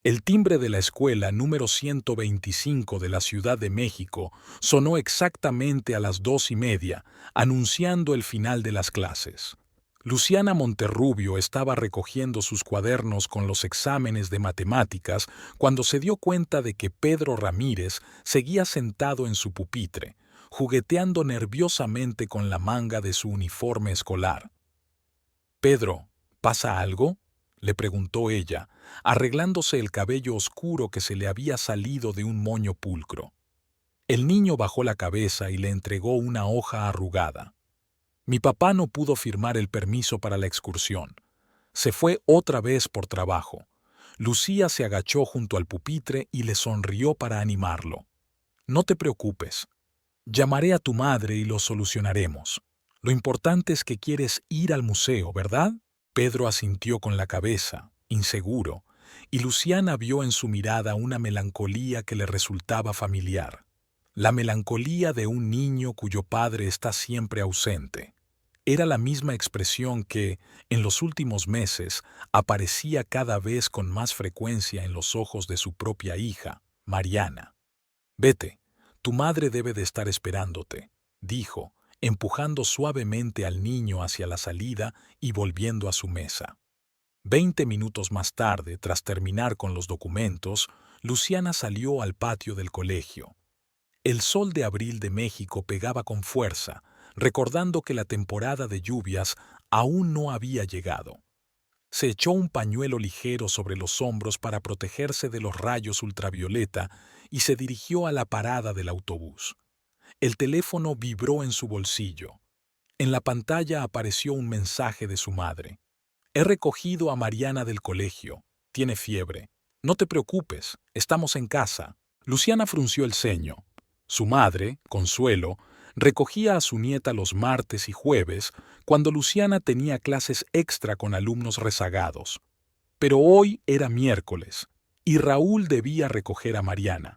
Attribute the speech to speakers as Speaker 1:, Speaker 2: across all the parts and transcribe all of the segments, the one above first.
Speaker 1: El timbre de la escuela número 125 de la Ciudad de México sonó exactamente a las 2:30, anunciando el final de las clases. Luciana Monterrubio estaba recogiendo sus cuadernos con los exámenes de matemáticas cuando se dio cuenta de que Pedro Ramírez seguía sentado en su pupitre, jugueteando nerviosamente con la manga de su uniforme escolar. «Pedro, ¿pasa algo?», le preguntó ella, arreglándose el cabello oscuro que se le había salido de un moño pulcro. El niño bajó la cabeza y le entregó una hoja arrugada. «Mi papá no pudo firmar el permiso para la excursión. Se fue otra vez por trabajo». Lucía se agachó junto al pupitre y le sonrió para animarlo. «No te preocupes. Llamaré a tu madre y lo solucionaremos. Lo importante es que quieres ir al museo, ¿verdad?». Pedro asintió con la cabeza, inseguro, y Luciana vio en su mirada una melancolía que le resultaba familiar. La melancolía de un niño cuyo padre está siempre ausente. Era la misma expresión que, en los últimos meses, aparecía cada vez con más frecuencia en los ojos de su propia hija, Mariana. «Vete, tu madre debe de estar esperándote», dijo, empujando suavemente al niño hacia la salida y volviendo a su mesa. 20 minutos más tarde, tras terminar con los documentos, Luciana salió al patio del colegio. El sol de abril de México pegaba con fuerza, recordando que la temporada de lluvias aún no había llegado. Se echó un pañuelo ligero sobre los hombros para protegerse de los rayos ultravioleta y se dirigió a la parada del autobús. El teléfono vibró en su bolsillo. En la pantalla apareció un mensaje de su madre. «He recogido a Mariana del colegio. Tiene fiebre. No te preocupes, estamos en casa». Luciana frunció el ceño. Su madre, Consuelo, recogía a su nieta los martes y jueves cuando Luciana tenía clases extra con alumnos rezagados. Pero hoy era miércoles y Raúl debía recoger a Mariana.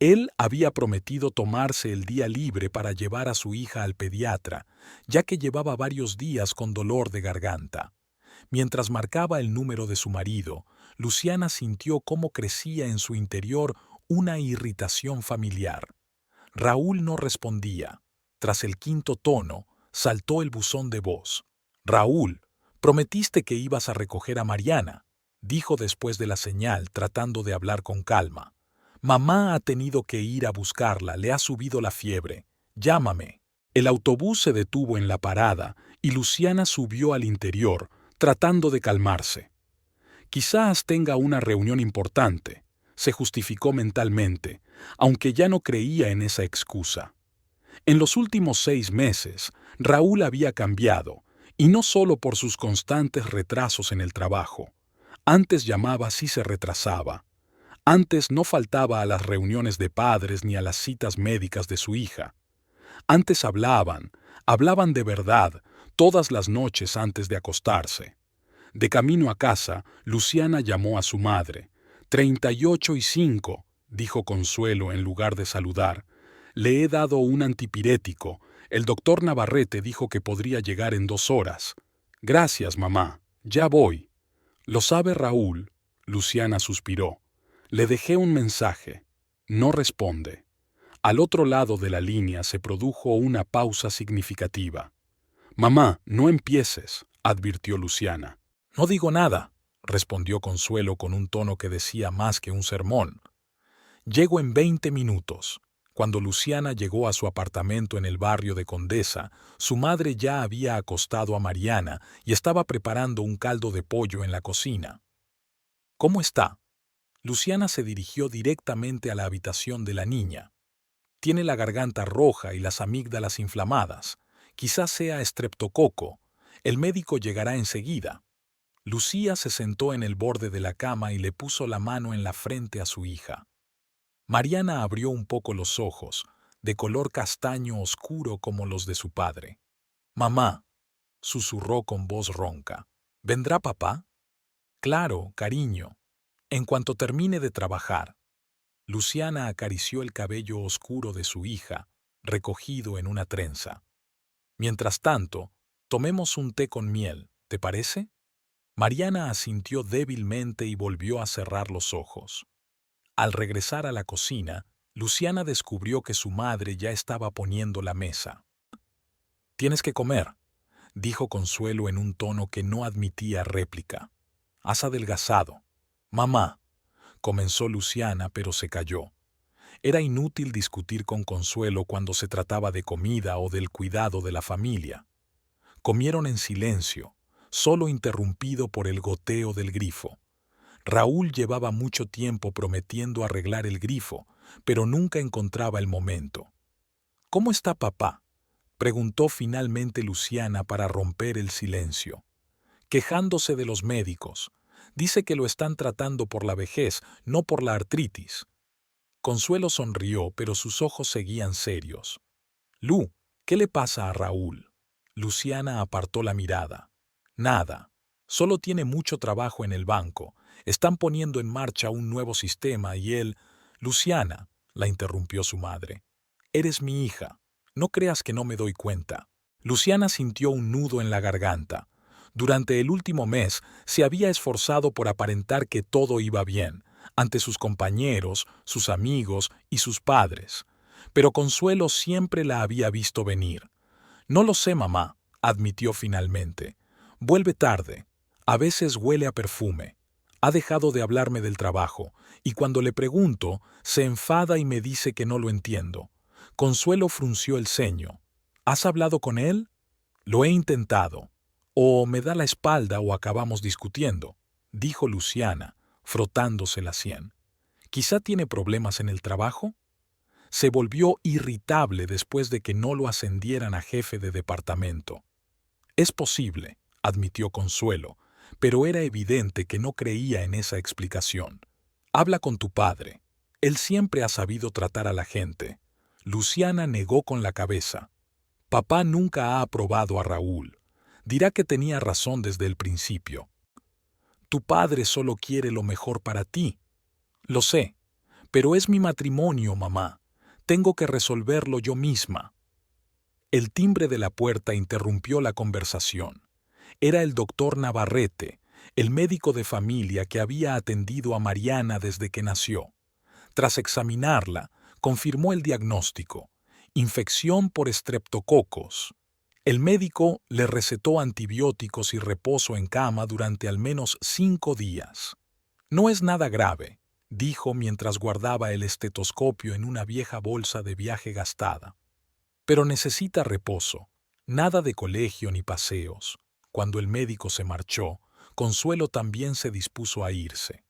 Speaker 1: Él había prometido tomarse el día libre para llevar a su hija al pediatra, ya que llevaba varios días con dolor de garganta. Mientras marcaba el número de su marido, Luciana sintió cómo crecía en su interior una irritación familiar. Raúl no respondía. Tras el quinto tono, saltó el buzón de voz. «Raúl, prometiste que ibas a recoger a Mariana», dijo después de la señal, tratando de hablar con calma. «Mamá ha tenido que ir a buscarla, le ha subido la fiebre. Llámame». El autobús se detuvo en la parada y Luciana subió al interior, tratando de calmarse. «Quizás tenga una reunión importante», se justificó mentalmente, aunque ya no creía en esa excusa. En los últimos 6 meses, Raúl había cambiado, y no solo por sus constantes retrasos en el trabajo. Antes llamaba si se retrasaba. Antes no faltaba a las reuniones de padres ni a las citas médicas de su hija. Antes hablaban de verdad, todas las noches antes de acostarse. De camino a casa, Luciana llamó a su madre. 38:05, dijo Consuelo en lugar de saludar. «Le he dado un antipirético. El doctor Navarrete dijo que podría llegar en 2 horas». «Gracias, mamá. Ya voy». «¿Lo sabe Raúl?», Luciana suspiró. «Le dejé un mensaje. No responde». Al otro lado de la línea se produjo una pausa significativa. «Mamá, no empieces», advirtió Luciana. «No digo nada», respondió Consuelo con un tono que decía más que un sermón. «Llego en 20 minutos». Cuando Luciana llegó a su apartamento en el barrio de Condesa, su madre ya había acostado a Mariana y estaba preparando un caldo de pollo en la cocina. «¿Cómo está?». Luciana se dirigió directamente a la habitación de la niña. «Tiene la garganta roja y las amígdalas inflamadas. Quizás sea estreptococo. El médico llegará enseguida». Lucía se sentó en el borde de la cama y le puso la mano en la frente a su hija. Mariana abrió un poco los ojos, de color castaño oscuro como los de su padre. «Mamá», susurró con voz ronca, «¿vendrá papá?». «Claro, cariño, en cuanto termine de trabajar». Luciana acarició el cabello oscuro de su hija, recogido en una trenza. «Mientras tanto, tomemos un té con miel, ¿te parece?». Mariana asintió débilmente y volvió a cerrar los ojos. Al regresar a la cocina, Luciana descubrió que su madre ya estaba poniendo la mesa. «Tienes que comer», dijo Consuelo en un tono que no admitía réplica. «Has adelgazado». «Mamá», comenzó Luciana, pero se calló. Era inútil discutir con Consuelo cuando se trataba de comida o del cuidado de la familia. Comieron en silencio, solo interrumpido por el goteo del grifo. Raúl llevaba mucho tiempo prometiendo arreglar el grifo, pero nunca encontraba el momento. «¿Cómo está papá?», preguntó finalmente Luciana para romper el silencio. «Quejándose de los médicos. Dice que lo están tratando por la vejez, no por la artritis». Consuelo sonrió, pero sus ojos seguían serios. «Lu, ¿qué le pasa a Raúl?». Luciana apartó la mirada. «Nada. Solo tiene mucho trabajo en el banco. Están poniendo en marcha un nuevo sistema y él...». «Luciana», la interrumpió su madre. «Eres mi hija. No creas que no me doy cuenta». Luciana sintió un nudo en la garganta. Durante el último mes se había esforzado por aparentar que todo iba bien, ante sus compañeros, sus amigos y sus padres. Pero Consuelo siempre la había visto venir. «No lo sé, mamá», admitió finalmente. «Vuelve tarde. A veces huele a perfume. Ha dejado de hablarme del trabajo, y cuando le pregunto, se enfada y me dice que no lo entiendo». Consuelo frunció el ceño. «¿Has hablado con él?». «Lo he intentado. O me da la espalda o acabamos discutiendo», dijo Luciana, frotándose la sien. «¿Quizá tiene problemas en el trabajo?». Se volvió irritable después de que no lo ascendieran a jefe de departamento. «Es posible», admitió Consuelo, pero era evidente que no creía en esa explicación. «Habla con tu padre. Él siempre ha sabido tratar a la gente». Luciana negó con la cabeza. «Papá nunca ha aprobado a Raúl. Dirá que tenía razón desde el principio». «Tu padre solo quiere lo mejor para ti». «Lo sé, pero es mi matrimonio, mamá. Tengo que resolverlo yo misma». El timbre de la puerta interrumpió la conversación. Era el doctor Navarrete, el médico de familia que había atendido a Mariana desde que nació. Tras examinarla, confirmó el diagnóstico: infección por estreptococos. El médico le recetó antibióticos y reposo en cama durante al menos 5 días. «No es nada grave», dijo mientras guardaba el estetoscopio en una vieja bolsa de viaje gastada. «Pero necesita reposo. Nada de colegio ni paseos». Cuando el médico se marchó, Consuelo también se dispuso a irse.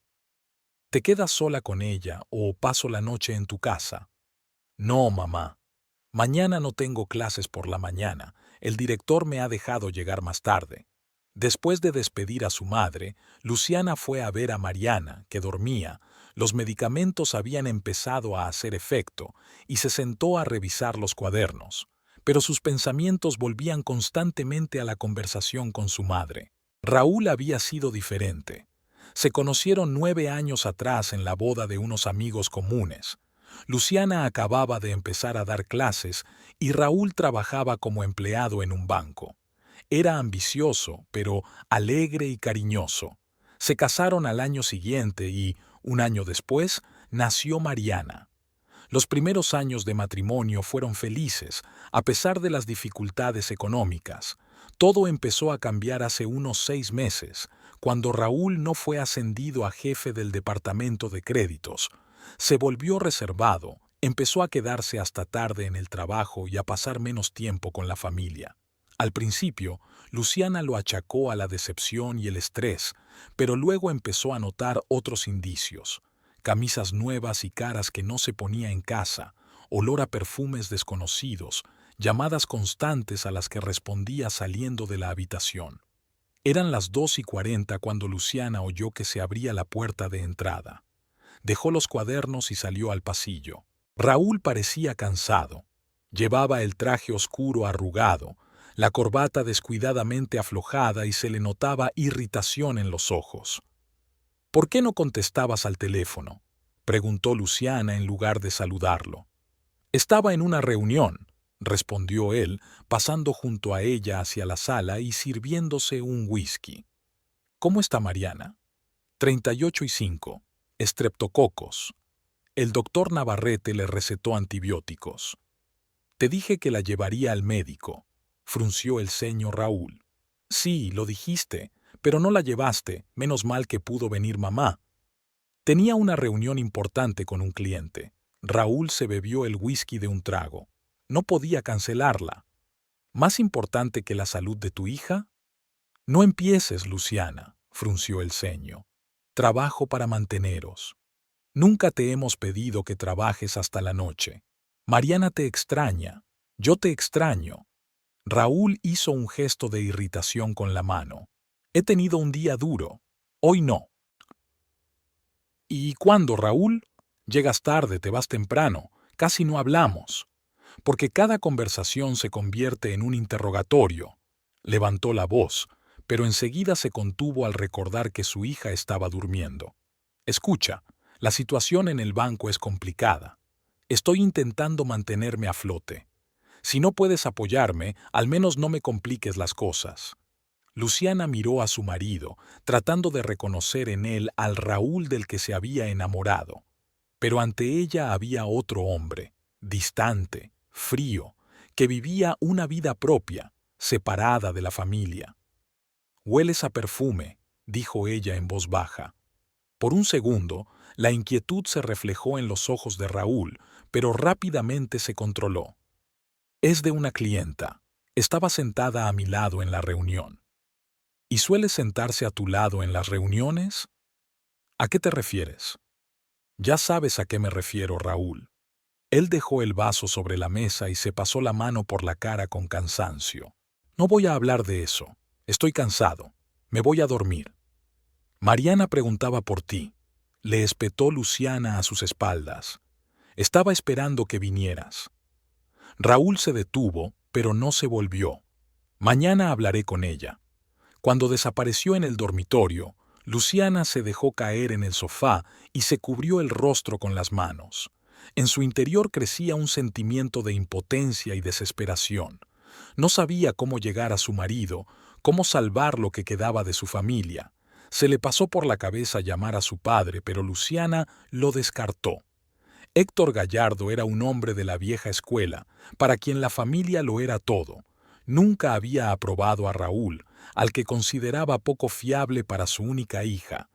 Speaker 1: «¿Te quedas sola con ella o paso la noche en tu casa?». «No, mamá. Mañana no tengo clases por la mañana. El director me ha dejado llegar más tarde». Después de despedir a su madre, Luciana fue a ver a Mariana, que dormía. Los medicamentos habían empezado a hacer efecto y se sentó a revisar los cuadernos. Pero sus pensamientos volvían constantemente a la conversación con su madre. Raúl había sido diferente. Se conocieron 9 años atrás en la boda de unos amigos comunes. Luciana acababa de empezar a dar clases y Raúl trabajaba como empleado en un banco. Era ambicioso, pero alegre y cariñoso. Se casaron al año siguiente y, un año después, nació Mariana. Los primeros años de matrimonio fueron felices, a pesar de las dificultades económicas. Todo empezó a cambiar hace unos 6 meses, cuando Raúl no fue ascendido a jefe del departamento de créditos. Se volvió reservado, empezó a quedarse hasta tarde en el trabajo y a pasar menos tiempo con la familia. Al principio, Luciana lo achacó a la decepción y el estrés, pero luego empezó a notar otros indicios: camisas nuevas y caras que no se ponía en casa, olor a perfumes desconocidos, llamadas constantes a las que respondía saliendo de la habitación. Eran las 2:40 cuando Luciana oyó que se abría la puerta de entrada. Dejó los cuadernos y salió al pasillo. Raúl parecía cansado. Llevaba el traje oscuro arrugado, la corbata descuidadamente aflojada y se le notaba irritación en los ojos. «¿Por qué no contestabas al teléfono?», preguntó Luciana en lugar de saludarlo. «Estaba en una reunión», respondió él, pasando junto a ella hacia la sala y sirviéndose un whisky. ¿Cómo está Mariana? 38,5. Estreptococos. El doctor Navarrete le recetó antibióticos. Te dije que la llevaría al médico, frunció el ceño Raúl. Sí, lo dijiste, pero no la llevaste, menos mal que pudo venir mamá. Tenía una reunión importante con un cliente. Raúl se bebió el whisky de un trago. No podía cancelarla. ¿Más importante que la salud de tu hija? No empieces, Luciana, frunció el ceño. Trabajo para manteneros. Nunca te hemos pedido que trabajes hasta la noche. Mariana te extraña. Yo te extraño. Raúl hizo un gesto de irritación con la mano. He tenido un día duro. Hoy no. ¿Y cuándo, Raúl? Llegas tarde, te vas temprano. Casi no hablamos. Porque cada conversación se convierte en un interrogatorio. Levantó la voz, pero enseguida se contuvo al recordar que su hija estaba durmiendo. Escucha, la situación en el banco es complicada. Estoy intentando mantenerme a flote. Si no puedes apoyarme, al menos no me compliques las cosas. Luciana miró a su marido, tratando de reconocer en él al Raúl del que se había enamorado. Pero ante ella había otro hombre, distante, frío, que vivía una vida propia, separada de la familia. «Hueles a perfume», dijo ella en voz baja. Por un segundo, la inquietud se reflejó en los ojos de Raúl, pero rápidamente se controló. «Es de una clienta. Estaba sentada a mi lado en la reunión». ¿Y suele sentarse a tu lado en las reuniones? ¿A qué te refieres? Ya sabes a qué me refiero, Raúl. Él dejó el vaso sobre la mesa y se pasó la mano por la cara con cansancio. No voy a hablar de eso. Estoy cansado. Me voy a dormir. Mariana preguntaba por ti. Le espetó Luciana a sus espaldas. Estaba esperando que vinieras. Raúl se detuvo, pero no se volvió. Mañana hablaré con ella. Cuando desapareció en el dormitorio, Luciana se dejó caer en el sofá y se cubrió el rostro con las manos. En su interior crecía un sentimiento de impotencia y desesperación. No sabía cómo llegar a su marido, cómo salvar lo que quedaba de su familia. Se le pasó por la cabeza llamar a su padre, pero Luciana lo descartó. Héctor Gallardo era un hombre de la vieja escuela, para quien la familia lo era todo. Nunca había aprobado a Raúl, al que consideraba poco fiable para su única hija.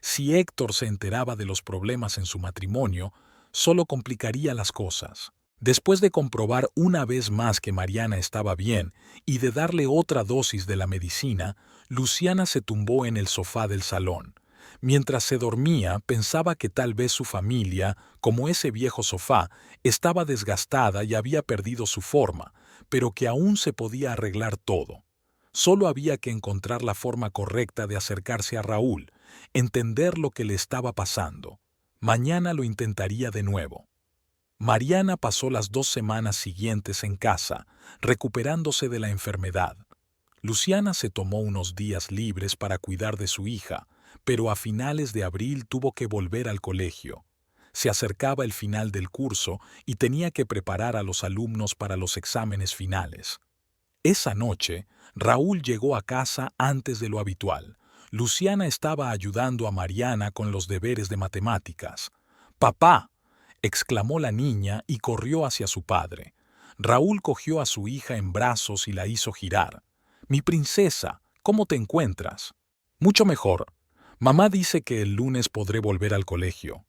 Speaker 1: Si Héctor se enteraba de los problemas en su matrimonio, solo complicaría las cosas. Después de comprobar una vez más que Mariana estaba bien y de darle otra dosis de la medicina, Luciana se tumbó en el sofá del salón. Mientras se dormía, pensaba que tal vez su familia, como ese viejo sofá, estaba desgastada y había perdido su forma, pero que aún se podía arreglar todo. Solo había que encontrar la forma correcta de acercarse a Raúl, entender lo que le estaba pasando. Mañana lo intentaría de nuevo. Mariana pasó las 2 semanas siguientes en casa, recuperándose de la enfermedad. Luciana se tomó unos días libres para cuidar de su hija, pero a finales de abril tuvo que volver al colegio. Se acercaba el final del curso y tenía que preparar a los alumnos para los exámenes finales. Esa noche, Raúl llegó a casa antes de lo habitual. Luciana estaba ayudando a Mariana con los deberes de matemáticas. «¡Papá!», exclamó la niña y corrió hacia su padre. Raúl cogió a su hija en brazos y la hizo girar. «Mi princesa, ¿cómo te encuentras?» «Mucho mejor. Mamá dice que el lunes podré volver al colegio».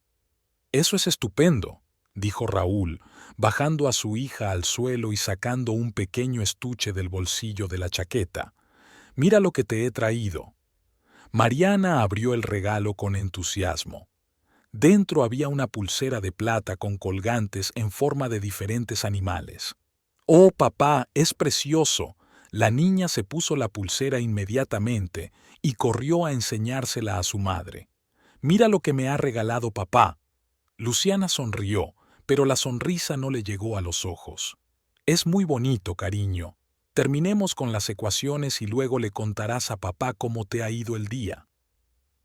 Speaker 1: «Eso es estupendo», dijo Raúl, bajando a su hija al suelo y sacando un pequeño estuche del bolsillo de la chaqueta. «Mira lo que te he traído». Mariana abrió el regalo con entusiasmo. Dentro había una pulsera de plata con colgantes en forma de diferentes animales. «¡Oh, papá, es precioso!». La niña se puso la pulsera inmediatamente y corrió a enseñársela a su madre. «Mira lo que me ha regalado papá». Luciana sonrió, pero la sonrisa no le llegó a los ojos. «Es muy bonito, cariño. Terminemos con las ecuaciones y luego le contarás a papá cómo te ha ido el día».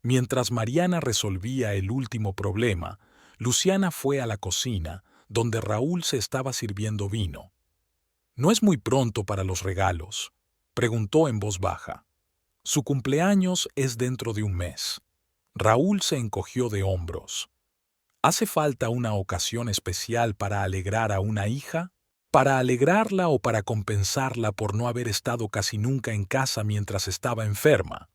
Speaker 1: Mientras Mariana resolvía el último problema, Luciana fue a la cocina, donde Raúl se estaba sirviendo vino. «¿No es muy pronto para los regalos?», preguntó en voz baja. Su cumpleaños es dentro de un mes. Raúl se encogió de hombros. ¿Hace falta una ocasión especial para alegrar a una hija? ¿Para alegrarla o para compensarla por no haber estado casi nunca en casa mientras estaba enferma?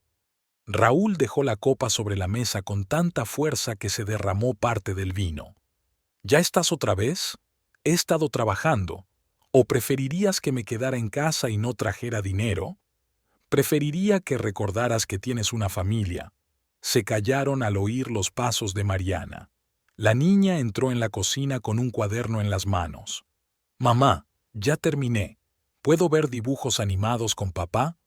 Speaker 1: Raúl dejó la copa sobre la mesa con tanta fuerza que se derramó parte del vino. ¿Ya estás otra vez? He estado trabajando. ¿O preferirías que me quedara en casa y no trajera dinero? Preferiría que recordaras que tienes una familia. Se callaron al oír los pasos de Mariana. La niña entró en la cocina con un cuaderno en las manos. Mamá, ya terminé. ¿Puedo ver dibujos animados con papá?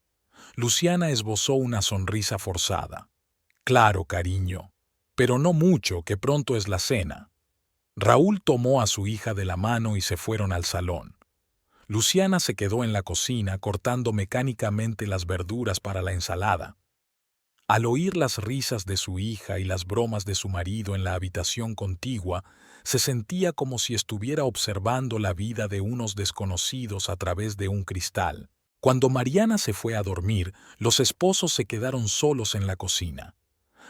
Speaker 1: Luciana esbozó una sonrisa forzada. Claro, cariño. Pero no mucho, que pronto es la cena. Raúl tomó a su hija de la mano y se fueron al salón. Luciana se quedó en la cocina cortando mecánicamente las verduras para la ensalada. Al oír las risas de su hija y las bromas de su marido en la habitación contigua, se sentía como si estuviera observando la vida de unos desconocidos a través de un cristal. Cuando Mariana se fue a dormir, los esposos se quedaron solos en la cocina.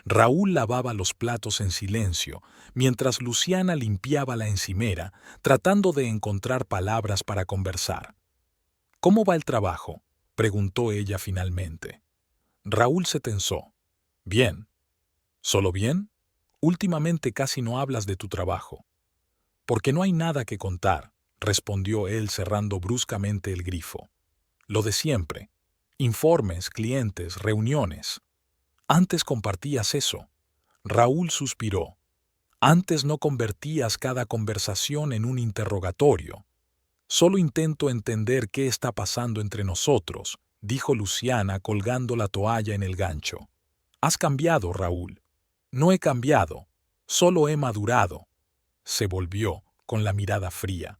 Speaker 1: Raúl lavaba los platos en silencio, mientras Luciana limpiaba la encimera, tratando de encontrar palabras para conversar. ¿Cómo va el trabajo?, preguntó ella finalmente. Raúl se tensó. Bien. ¿Solo bien? Últimamente casi no hablas de tu trabajo. Porque no hay nada que contar, respondió él cerrando bruscamente el grifo. Lo de siempre. Informes, clientes, reuniones. Antes compartías eso. Raúl suspiró. Antes no convertías cada conversación en un interrogatorio. Solo intento entender qué está pasando entre nosotros, dijo Luciana colgando la toalla en el gancho. Has cambiado, Raúl. No he cambiado, solo he madurado. Se volvió, con la mirada fría.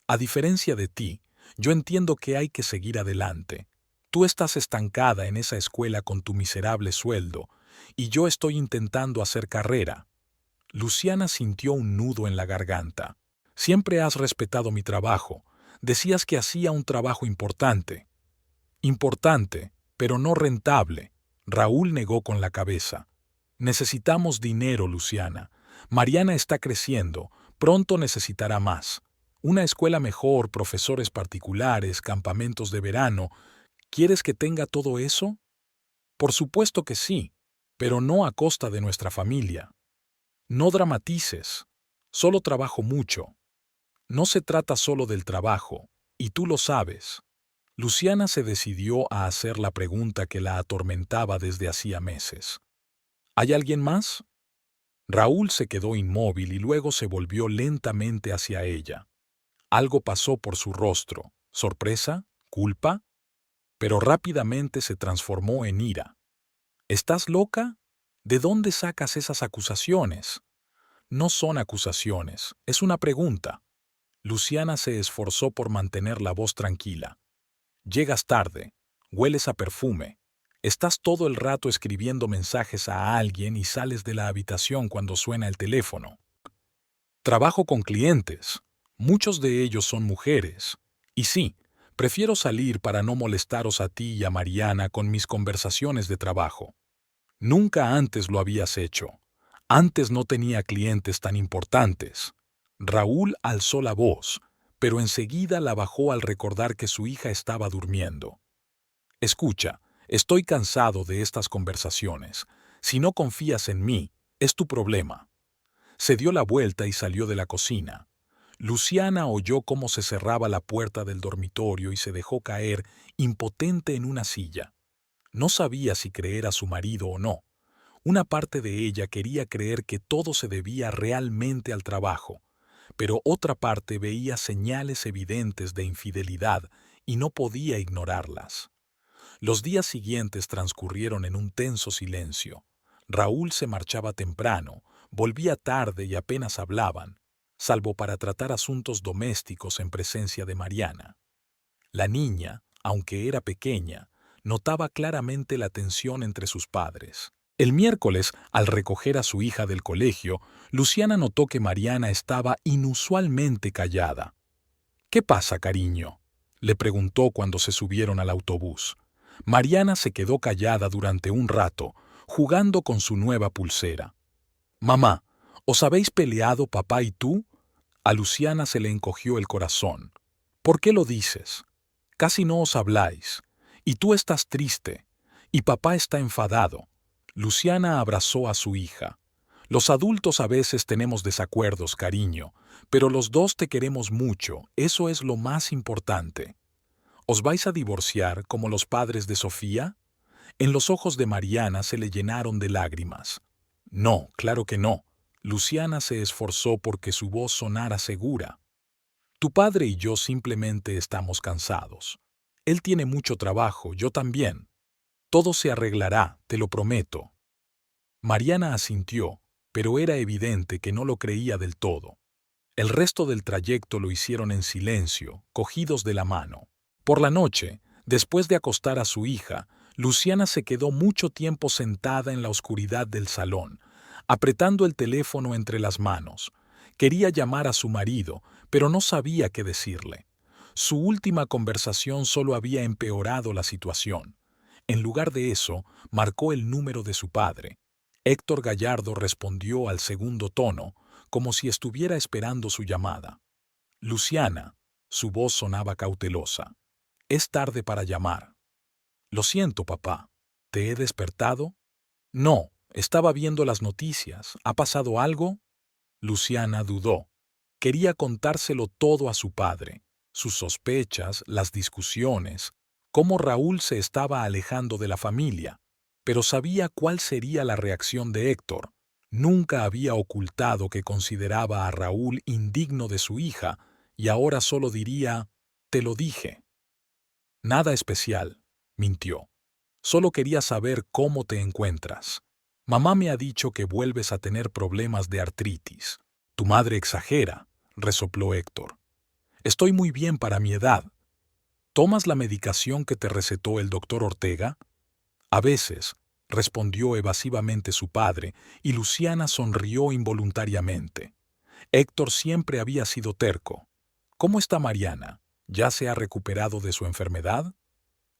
Speaker 1: A diferencia de ti, yo entiendo que hay que seguir adelante. Tú estás estancada en esa escuela con tu miserable sueldo, y yo estoy intentando hacer carrera. Luciana sintió un nudo en la garganta. Siempre has respetado mi trabajo. Decías que hacía un trabajo importante. Importante, pero no rentable. Raúl negó con la cabeza. Necesitamos dinero, Luciana. Mariana está creciendo. Pronto necesitará más. Una escuela mejor, profesores particulares, campamentos de verano. ¿Quieres que tenga todo eso? Por supuesto que sí, pero no a costa de nuestra familia. No dramatices. Solo trabajo mucho. No se trata solo del trabajo, y tú lo sabes. Luciana se decidió a hacer la pregunta que la atormentaba desde hacía meses. ¿Hay alguien más? Raúl se quedó inmóvil y luego se volvió lentamente hacia ella. Algo pasó por su rostro. ¿Sorpresa? ¿Culpa? Pero rápidamente se transformó en ira. ¿Estás loca? ¿De dónde sacas esas acusaciones? No son acusaciones, es una pregunta. Luciana se esforzó por mantener la voz tranquila. Llegas tarde, hueles a perfume, estás todo el rato escribiendo mensajes a alguien y sales de la habitación cuando suena el teléfono. Trabajo con clientes, muchos de ellos son mujeres. Y sí, prefiero salir para no molestaros a ti y a Mariana con mis conversaciones de trabajo. Nunca antes lo habías hecho. Antes no tenía clientes tan importantes. Raúl alzó la voz, pero enseguida la bajó al recordar que su hija estaba durmiendo. Escucha, estoy cansado de estas conversaciones. Si no confías en mí, es tu problema. Se dio la vuelta y salió de la cocina. Luciana oyó cómo se cerraba la puerta del dormitorio y se dejó caer, impotente en una silla. No sabía si creer a su marido o no. Una parte de ella quería creer que todo se debía realmente al trabajo, pero otra parte veía señales evidentes de infidelidad y no podía ignorarlas. Los días siguientes transcurrieron en un tenso silencio. Raúl se marchaba temprano, volvía tarde y apenas hablaban, salvo para tratar asuntos domésticos en presencia de Mariana. La niña, aunque era pequeña, notaba claramente la tensión entre sus padres. El miércoles, al recoger a su hija del colegio, Luciana notó que Mariana estaba inusualmente callada. «¿Qué pasa, cariño?», le preguntó cuando se subieron al autobús. Mariana se quedó callada durante un rato, jugando con su nueva pulsera. «Mamá, ¿os habéis peleado papá y tú?» A Luciana se le encogió el corazón. «¿Por qué lo dices? Casi no os habláis. Y tú estás triste. Y papá está enfadado». Luciana abrazó a su hija. «Los adultos a veces tenemos desacuerdos, cariño, pero los dos te queremos mucho, eso es lo más importante». «¿Os vais a divorciar como los padres de Sofía?» En los ojos de Mariana se le llenaron de lágrimas. «No, claro que no». Luciana se esforzó porque su voz sonara segura. «Tu padre y yo simplemente estamos cansados. Él tiene mucho trabajo, yo también. Todo se arreglará, te lo prometo». Mariana asintió, pero era evidente que no lo creía del todo. El resto del trayecto lo hicieron en silencio, cogidos de la mano. Por la noche, después de acostar a su hija, Luciana se quedó mucho tiempo sentada en la oscuridad del salón, apretando el teléfono entre las manos. Quería llamar a su marido, pero no sabía qué decirle. Su última conversación solo había empeorado la situación. En lugar de eso, marcó el número de su padre. Héctor Gallardo respondió al segundo tono, como si estuviera esperando su llamada. «Luciana», su voz sonaba cautelosa. «Es tarde para llamar». «Lo siento, papá. ¿Te he despertado?» «No, estaba viendo las noticias. ¿Ha pasado algo?» Luciana dudó. Quería contárselo todo a su padre. Sus sospechas, las discusiones, cómo Raúl se estaba alejando de la familia. Pero sabía cuál sería la reacción de Héctor. Nunca había ocultado que consideraba a Raúl indigno de su hija, y ahora solo diría, «Te lo dije». «Nada especial», mintió. «Solo quería saber cómo te encuentras. Mamá me ha dicho que vuelves a tener problemas de artritis». «Tu madre exagera», resopló Héctor. «Estoy muy bien para mi edad». «¿Tomas la medicación que te recetó el doctor Ortega?» «A veces», respondió evasivamente su padre, y Luciana sonrió involuntariamente. Héctor siempre había sido terco. «¿Cómo está Mariana? ¿Ya se ha recuperado de su enfermedad?»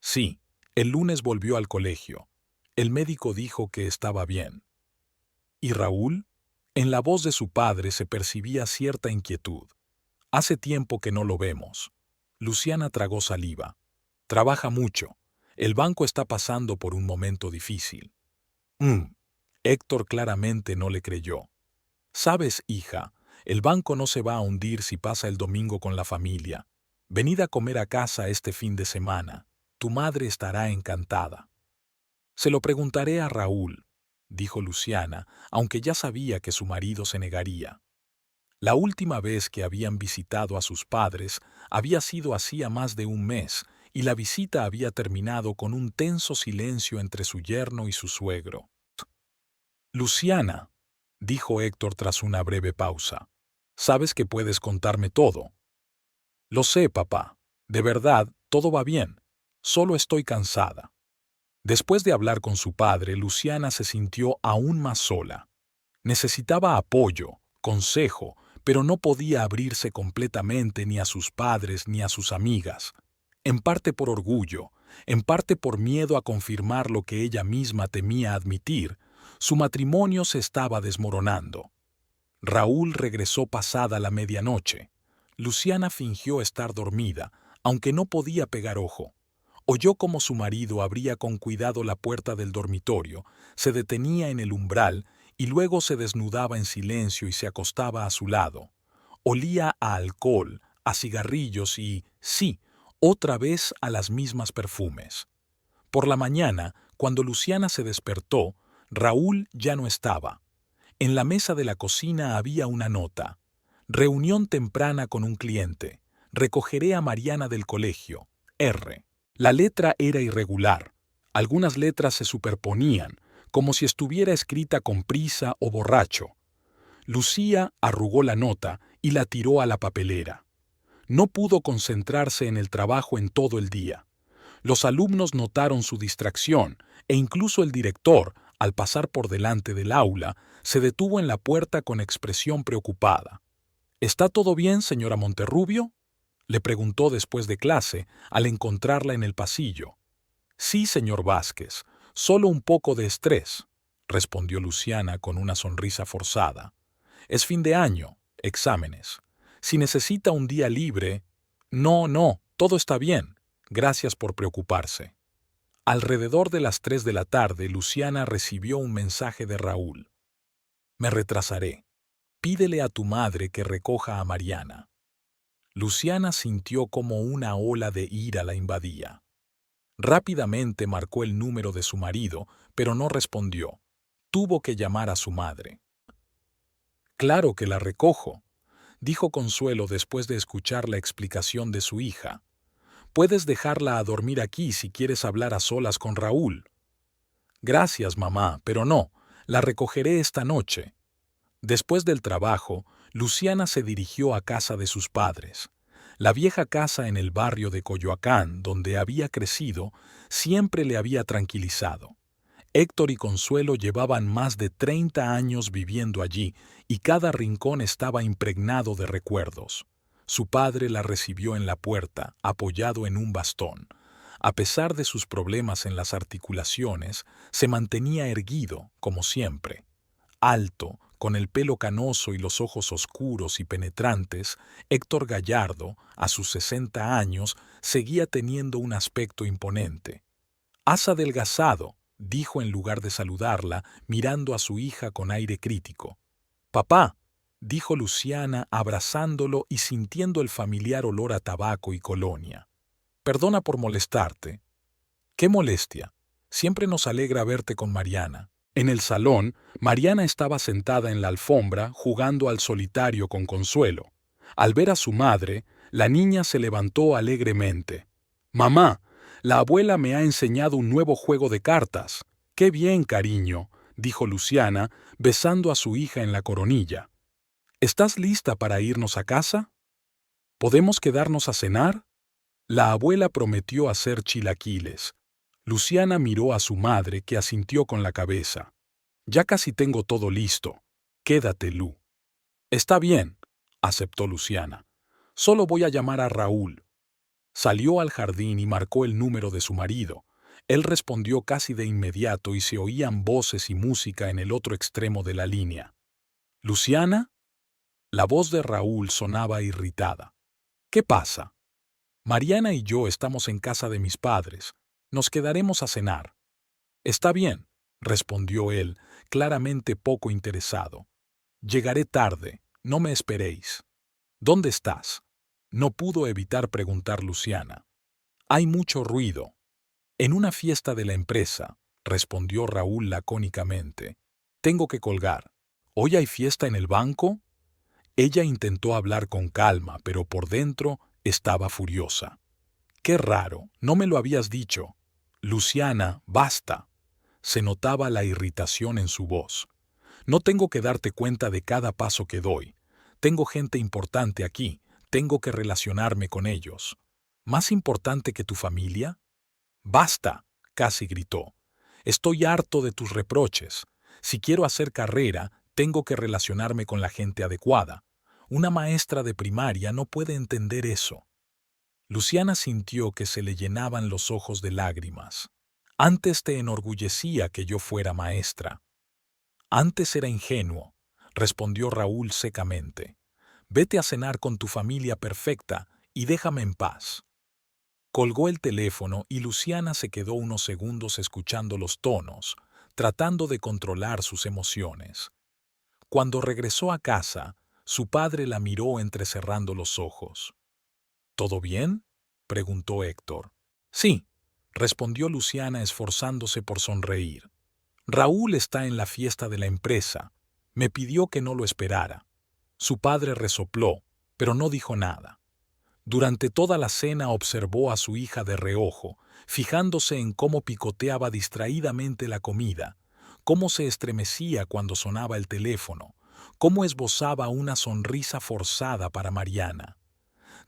Speaker 1: «Sí, el lunes volvió al colegio. El médico dijo que estaba bien». «¿Y Raúl?» En la voz de su padre se percibía cierta inquietud. «Hace tiempo que no lo vemos». Luciana tragó saliva. «Trabaja mucho. El banco está pasando por un momento difícil». Héctor claramente no le creyó. «Sabes, hija, el banco no se va a hundir si pasa el domingo con la familia. Venid a comer a casa este fin de semana. Tu madre estará encantada». «Se lo preguntaré a Raúl», dijo Luciana, aunque ya sabía que su marido se negaría. La última vez que habían visitado a sus padres había sido hacía más de un mes, y la visita había terminado con un tenso silencio entre su yerno y su suegro. «Luciana», dijo Héctor tras una breve pausa, «sabes que puedes contarme todo». «Lo sé, papá. De verdad, todo va bien. Solo estoy cansada». Después de hablar con su padre, Luciana se sintió aún más sola. Necesitaba apoyo, consejo, pero no podía abrirse completamente ni a sus padres ni a sus amigas. En parte por orgullo, en parte por miedo a confirmar lo que ella misma temía admitir, su matrimonio se estaba desmoronando. Raúl regresó pasada la medianoche. Luciana fingió estar dormida, aunque no podía pegar ojo. Oyó cómo su marido abría con cuidado la puerta del dormitorio, se detenía en el umbral y luego se desnudaba en silencio y se acostaba a su lado. Olía a alcohol, a cigarrillos y, sí, otra vez a las mismas perfumes. Por la mañana, cuando Luciana se despertó, Raúl ya no estaba. En la mesa de la cocina había una nota. «Reunión temprana con un cliente. Recogeré a Mariana del colegio. R». La letra era irregular. Algunas letras se superponían, como si estuviera escrita con prisa o borracho. Lucía arrugó la nota y la tiró a la papelera. No pudo concentrarse en el trabajo en todo el día. Los alumnos notaron su distracción e incluso el director, al pasar por delante del aula, se detuvo en la puerta con expresión preocupada. «¿Está todo bien, señora Monterrubio?», le preguntó después de clase al encontrarla en el pasillo. Sí, señor Vázquez, solo un poco de estrés, respondió Luciana con una sonrisa forzada. Es fin de año, exámenes. Si necesita un día libre... No, no, todo está bien. Gracias por preocuparse. Alrededor de las 3 de la tarde, Luciana recibió un mensaje de Raúl. Me retrasaré. Pídele a tu madre que recoja a Mariana. Luciana sintió como una ola de ira la invadía. Rápidamente marcó el número de su marido, pero no respondió. Tuvo que llamar a su madre. Claro que la recojo, dijo Consuelo después de escuchar la explicación de su hija. Puedes dejarla a dormir aquí si quieres hablar a solas con Raúl. Gracias, mamá, pero no, la recogeré esta noche. Después del trabajo, Luciana se dirigió a casa de sus padres. La vieja casa en el barrio de Coyoacán, donde había crecido, siempre le había tranquilizado. Héctor y Consuelo llevaban más de 30 años viviendo allí y cada rincón estaba impregnado de recuerdos. Su padre la recibió en la puerta, apoyado en un bastón. A pesar de sus problemas en las articulaciones, se mantenía erguido, como siempre. Alto, con el pelo canoso y los ojos oscuros y penetrantes, Héctor Gallardo, a sus 60 años, seguía teniendo un aspecto imponente. «Has adelgazado», dijo en lugar de saludarla, mirando a su hija con aire crítico. «Papá», dijo Luciana abrazándolo y sintiendo el familiar olor a tabaco y colonia. «Perdona por molestarte». «¿Qué molestia? Siempre nos alegra verte con Mariana». En el salón, Mariana estaba sentada en la alfombra jugando al solitario con Consuelo. Al ver a su madre, la niña se levantó alegremente. «Mamá, la abuela me ha enseñado un nuevo juego de cartas». «Qué bien, cariño», dijo Luciana, besando a su hija en la coronilla. «¿Estás lista para irnos a casa? ¿Podemos quedarnos a cenar?» La abuela prometió hacer chilaquiles. Luciana miró a su madre, que asintió con la cabeza. «Ya casi tengo todo listo. Quédate, Lu». «Está bien», aceptó Luciana. «Solo voy a llamar a Raúl». Salió al jardín y marcó el número de su marido. Él respondió casi de inmediato y se oían voces y música en el otro extremo de la línea. «¿Luciana?» La voz de Raúl sonaba irritada. «¿Qué pasa?» «Mariana y yo estamos en casa de mis padres. Nos quedaremos a cenar». «Está bien», respondió él, claramente poco interesado. «Llegaré tarde, no me esperéis». «¿Dónde estás?» No pudo evitar preguntar Luciana. «Hay mucho ruido». «En una fiesta de la empresa», respondió Raúl lacónicamente. «Tengo que colgar». «¿Hoy hay fiesta en el banco?» Ella intentó hablar con calma, pero por dentro estaba furiosa. «Qué raro, no me lo habías dicho». «Luciana, basta». Se notaba la irritación en su voz. «No tengo que darte cuenta de cada paso que doy. Tengo gente importante aquí, tengo que relacionarme con ellos». «¿Más importante que tu familia?» «Basta», casi gritó. «Estoy harto de tus reproches. Si quiero hacer carrera, tengo que relacionarme con la gente adecuada. Una maestra de primaria no puede entender eso». Luciana sintió que se le llenaban los ojos de lágrimas. «Antes te enorgullecía que yo fuera maestra». «Antes era ingenuo», respondió Raúl secamente. «Vete a cenar con tu familia perfecta y déjame en paz». Colgó el teléfono y Luciana se quedó unos segundos escuchando los tonos, tratando de controlar sus emociones. Cuando regresó a casa, su padre la miró entrecerrando los ojos. «¿Todo bien?», preguntó Héctor. «Sí», respondió Luciana esforzándose por sonreír. «Raúl está en la fiesta de la empresa. Me pidió que no lo esperara». Su padre resopló, pero no dijo nada. Durante toda la cena observó a su hija de reojo, fijándose en cómo picoteaba distraídamente la comida, cómo se estremecía cuando sonaba el teléfono, cómo esbozaba una sonrisa forzada para Mariana.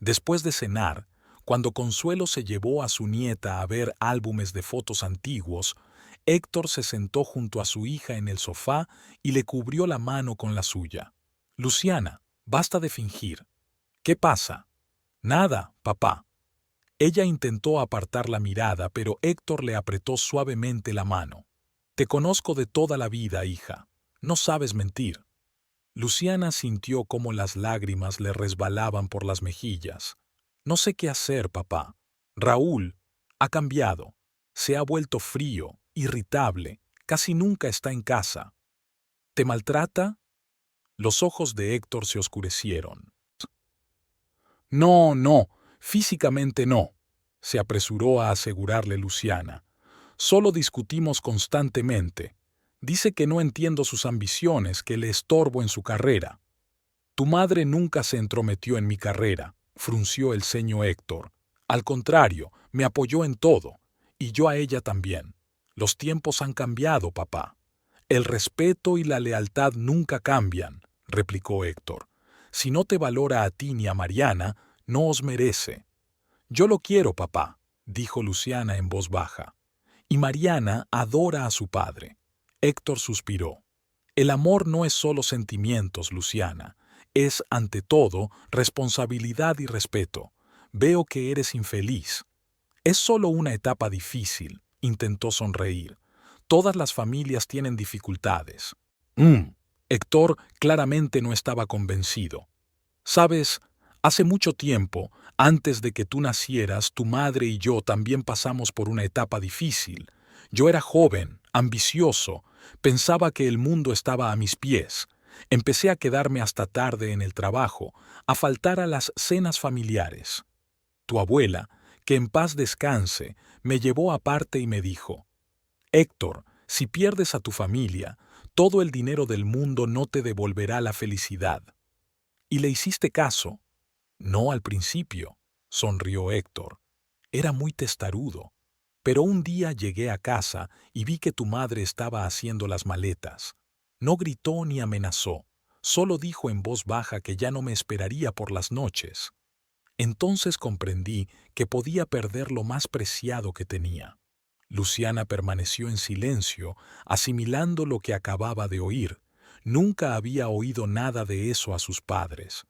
Speaker 1: Después de cenar, cuando Consuelo se llevó a su nieta a ver álbumes de fotos antiguos, Héctor se sentó junto a su hija en el sofá y le cubrió la mano con la suya. «Luciana, basta de fingir». «¿Qué pasa?» «Nada, papá». Ella intentó apartar la mirada, pero Héctor le apretó suavemente la mano. «Te conozco de toda la vida, hija. No sabes mentir». Luciana sintió cómo las lágrimas le resbalaban por las mejillas. «No sé qué hacer, papá. Raúl ha cambiado. Se ha vuelto frío, irritable, casi nunca está en casa. ¿Te maltrata?». Los ojos de Héctor se oscurecieron. «No, no, físicamente no», se apresuró a asegurarle Luciana. «Solo discutimos constantemente. Dice que no entiendo sus ambiciones, que le estorbo en su carrera». «Tu madre nunca se entrometió en mi carrera», frunció el ceño Héctor. «Al contrario, me apoyó en todo, y yo a ella también. Los tiempos han cambiado, papá». «El respeto y la lealtad nunca cambian», replicó Héctor. «Si no te valora a ti ni a Mariana, no os merece». «Yo lo quiero, papá», dijo Luciana en voz baja. «Y Mariana adora a su padre». Héctor suspiró. «El amor no es solo sentimientos, Luciana. Es, ante todo, responsabilidad y respeto. Veo que eres infeliz». «Es solo una etapa difícil», intentó sonreír. «Todas las familias tienen dificultades». Héctor claramente no estaba convencido. «Sabes, hace mucho tiempo, antes de que tú nacieras, tu madre y yo también pasamos por una etapa difícil. Yo era joven, ambicioso, pensaba que el mundo estaba a mis pies. Empecé a quedarme hasta tarde en el trabajo, a faltar a las cenas familiares. Tu abuela, que en paz descanse, me llevó aparte y me dijo: Héctor, si pierdes a tu familia, todo el dinero del mundo no te devolverá la felicidad. ¿Y le hiciste caso? No al principio, sonrió Héctor. Era muy testarudo. Pero un día llegué a casa y vi que tu madre estaba haciendo las maletas. No gritó ni amenazó, solo dijo en voz baja que ya no me esperaría por las noches. Entonces comprendí que podía perder lo más preciado que tenía. Luciana permaneció en silencio, asimilando lo que acababa de oír. Nunca había oído nada de eso a sus padres.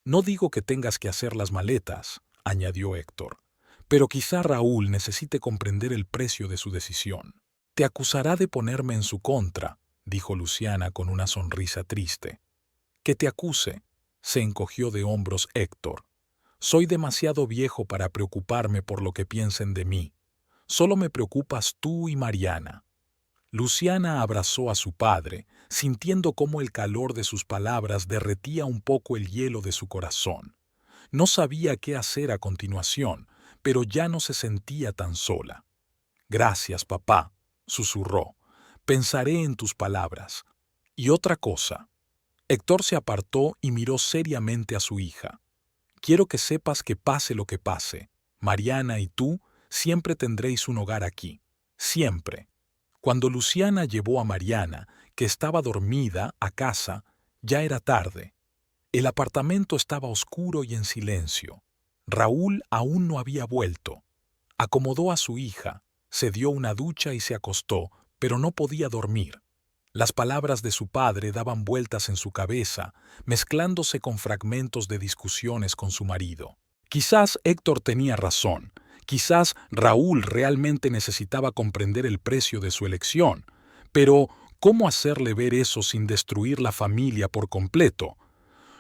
Speaker 1: No digo que tengas que hacer las maletas, añadió Héctor, pero quizá Raúl necesite comprender el precio de su decisión. Te acusará de ponerme en su contra, dijo Luciana con una sonrisa triste. Que te acuse, se encogió de hombros Héctor. Soy demasiado viejo para preocuparme por lo que piensen de mí. Solo me preocupas tú y Mariana. Luciana abrazó a su padre, sintiendo cómo el calor de sus palabras derretía un poco el hielo de su corazón. No sabía qué hacer a continuación, pero ya no se sentía tan sola. Gracias, papá, susurró. Pensaré en tus palabras. Y otra cosa. Héctor se apartó y miró seriamente a su hija. Quiero que sepas que pase lo que pase, Mariana y tú siempre tendréis un hogar aquí. Siempre. Cuando Luciana llevó a Mariana, que estaba dormida, a casa, ya era tarde. El apartamento estaba oscuro y en silencio. Raúl aún no había vuelto. Acomodó a su hija, se dio una ducha y se acostó, pero no podía dormir. Las palabras de su padre daban vueltas en su cabeza, mezclándose con fragmentos de discusiones con su marido. Quizás Héctor tenía razón. Quizás Raúl realmente necesitaba comprender el precio de su elección. Pero, ¿cómo hacerle ver eso sin destruir la familia por completo?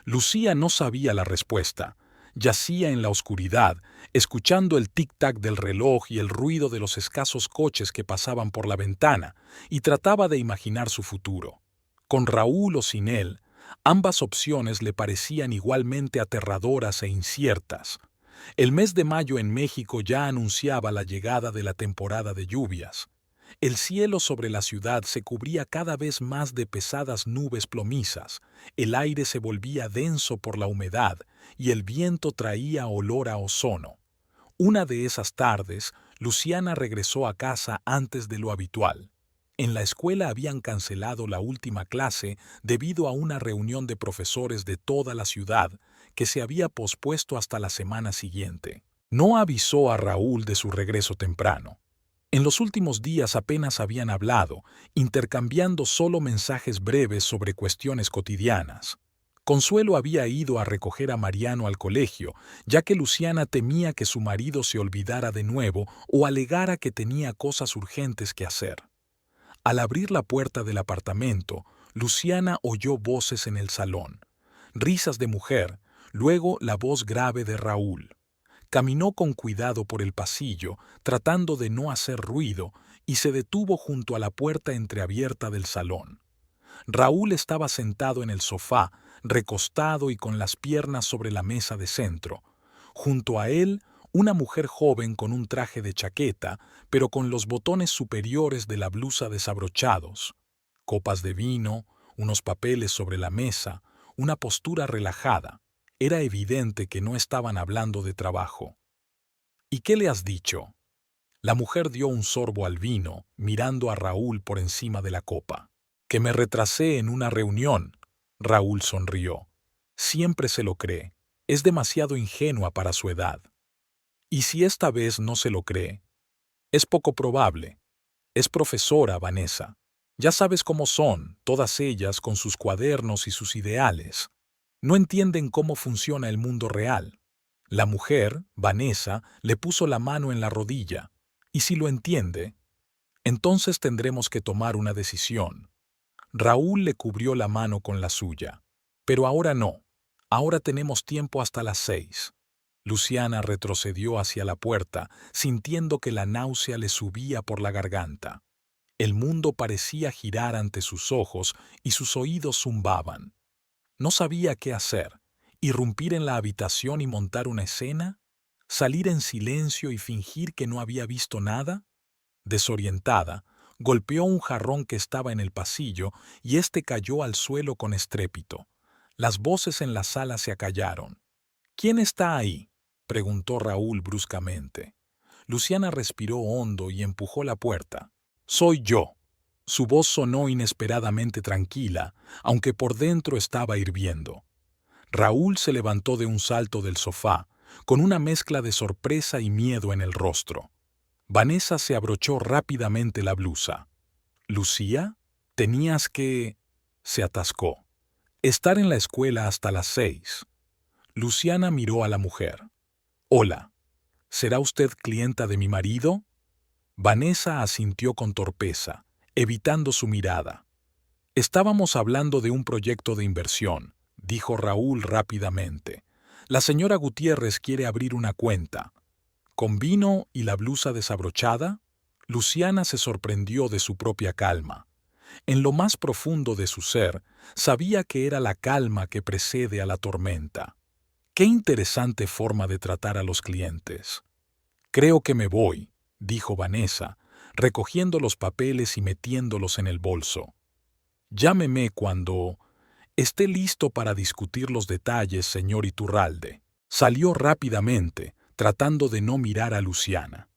Speaker 1: Lucía no sabía la respuesta. Yacía en la oscuridad, escuchando el tic-tac del reloj y el ruido de los escasos coches que pasaban por la ventana, y trataba de imaginar su futuro. Con Raúl o sin él, ambas opciones le parecían igualmente aterradoras e inciertas. El mes de mayo en México ya anunciaba la llegada de la temporada de lluvias. El cielo sobre la ciudad se cubría cada vez más de pesadas nubes plomizas, el aire se volvía denso por la humedad y el viento traía olor a ozono. Una de esas tardes, Luciana regresó a casa antes de lo habitual. En la escuela habían cancelado la última clase debido a una reunión de profesores de toda la ciudad que se había pospuesto hasta la semana siguiente. No avisó a Raúl de su regreso temprano. En los últimos días apenas habían hablado, intercambiando solo mensajes breves sobre cuestiones cotidianas. Consuelo había ido a recoger a Mariano al colegio, ya que Luciana temía que su marido se olvidara de nuevo o alegara que tenía cosas urgentes que hacer. Al abrir la puerta del apartamento, Luciana oyó voces en el salón, risas de mujer, luego la voz grave de Raúl. Caminó con cuidado por el pasillo, tratando de no hacer ruido, y se detuvo junto a la puerta entreabierta del salón. Raúl estaba sentado en el sofá, recostado y con las piernas sobre la mesa de centro. Junto a él, una mujer joven con un traje de chaqueta, pero con los botones superiores de la blusa desabrochados. Copas de vino, unos papeles sobre la mesa, una postura relajada. Era evidente que no estaban hablando de trabajo. ¿Y qué le has dicho? La mujer dio un sorbo al vino, mirando a Raúl por encima de la copa. Que me retrasé en una reunión. Raúl sonrió. Siempre se lo cree. Es demasiado ingenua para su edad. ¿Y si esta vez no se lo cree? Es poco probable. Es profesora, Vanessa. Ya sabes cómo son, todas ellas con sus cuadernos y sus ideales. No entienden cómo funciona el mundo real. La mujer, Vanessa, le puso la mano en la rodilla. ¿Y si lo entiende? Entonces tendremos que tomar una decisión. Raúl le cubrió la mano con la suya. Pero ahora no. Ahora tenemos tiempo hasta las 6. Luciana retrocedió hacia la puerta, sintiendo que la náusea le subía por la garganta. El mundo parecía girar ante sus ojos y sus oídos zumbaban. No sabía qué hacer. ¿Irrumpir en la habitación y montar una escena? ¿Salir en silencio y fingir que no había visto nada? Desorientada, golpeó un jarrón que estaba en el pasillo y éste cayó al suelo con estrépito. Las voces en la sala se acallaron. ¿Quién está ahí?, preguntó Raúl bruscamente. Luciana respiró hondo y empujó la puerta. Soy yo. Su voz sonó inesperadamente tranquila, aunque por dentro estaba hirviendo. Raúl se levantó de un salto del sofá, con una mezcla de sorpresa y miedo en el rostro. Vanessa se abrochó rápidamente la blusa. ¿Lucía? Tenías que... Se atascó. Estar en la escuela hasta las 6. Luciana miró a la mujer. Hola. ¿Será usted clienta de mi marido? Vanessa asintió con torpeza, evitando su mirada. Estábamos hablando de un proyecto de inversión, dijo Raúl rápidamente. La señora Gutiérrez quiere abrir una cuenta. ¿Con vino y la blusa desabrochada? Luciana se sorprendió de su propia calma. En lo más profundo de su ser, sabía que era la calma que precede a la tormenta. Qué interesante forma de tratar a los clientes. Creo que me voy, dijo Vanessa, recogiendo los papeles y metiéndolos en el bolso. Llámeme cuando esté listo para discutir los detalles, señor Iturralde. Salió rápidamente, tratando de no mirar a Luciana.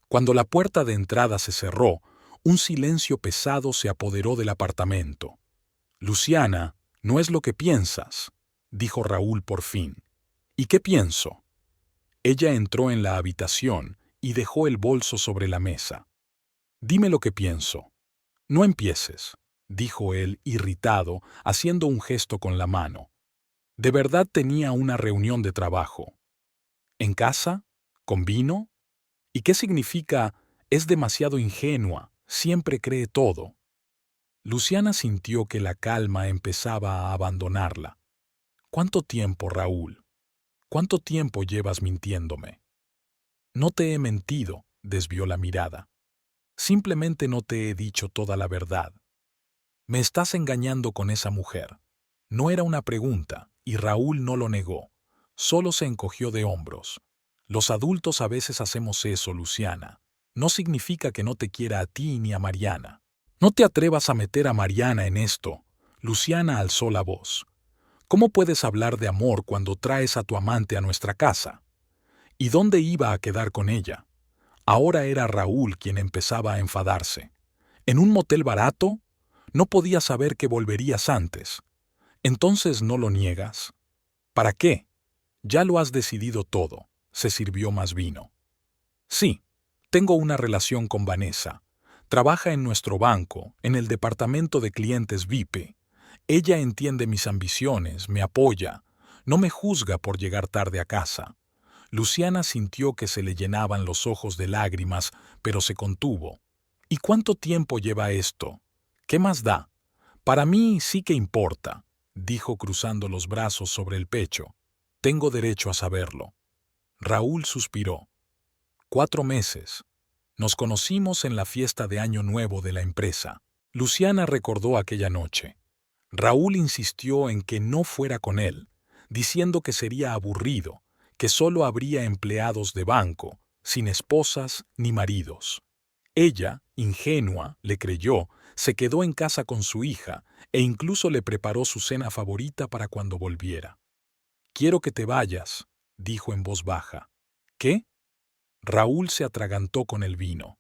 Speaker 1: Cuando la puerta de entrada se cerró, un silencio pesado se apoderó del apartamento. Luciana, no es lo que piensas, dijo Raúl por fin. ¿Y qué pienso? Ella entró en la habitación y dejó el bolso sobre la mesa. Dime lo que pienso. No empieces, dijo él, irritado, haciendo un gesto con la mano. De verdad tenía una reunión de trabajo. ¿En casa? ¿Con vino? ¿Y qué significa es demasiado ingenua, siempre cree todo? Luciana sintió que la calma empezaba a abandonarla. ¿Cuánto tiempo, Raúl? ¿Cuánto tiempo llevas mintiéndome? No te he mentido, desvió la mirada. Simplemente no te he dicho toda la verdad. Me estás engañando con esa mujer. No era una pregunta, y Raúl no lo negó. Solo se encogió de hombros. Los adultos a veces hacemos eso, Luciana. No significa que no te quiera a ti ni a Mariana. No te atrevas a meter a Mariana en esto. Luciana alzó la voz. ¿Cómo puedes hablar de amor cuando traes a tu amante a nuestra casa? ¿Y dónde iba a quedar con ella? Ahora era Raúl quien empezaba a enfadarse. ¿En un motel barato? No podía saber que volverías antes. Entonces no lo niegas. ¿Para qué? Ya lo has decidido todo. Se sirvió más vino. Sí, tengo una relación con Vanessa. Trabaja en nuestro banco, en el departamento de clientes VIP. Ella entiende mis ambiciones, me apoya, no me juzga por llegar tarde a casa. Luciana sintió que se le llenaban los ojos de lágrimas, pero se contuvo. ¿Y cuánto tiempo lleva esto? ¿Qué más da? Para mí sí que importa, dijo cruzando los brazos sobre el pecho. Tengo derecho a saberlo. Raúl suspiró. 4 meses. Nos conocimos en la fiesta de Año Nuevo de la empresa. Luciana recordó aquella noche. Raúl insistió en que no fuera con él, diciendo que sería aburrido, que solo habría empleados de banco, sin esposas ni maridos. Ella, ingenua, le creyó, se quedó en casa con su hija e incluso le preparó su cena favorita para cuando volviera. «Quiero que te vayas», dijo en voz baja. «¿Qué?». Raúl se atragantó con el vino.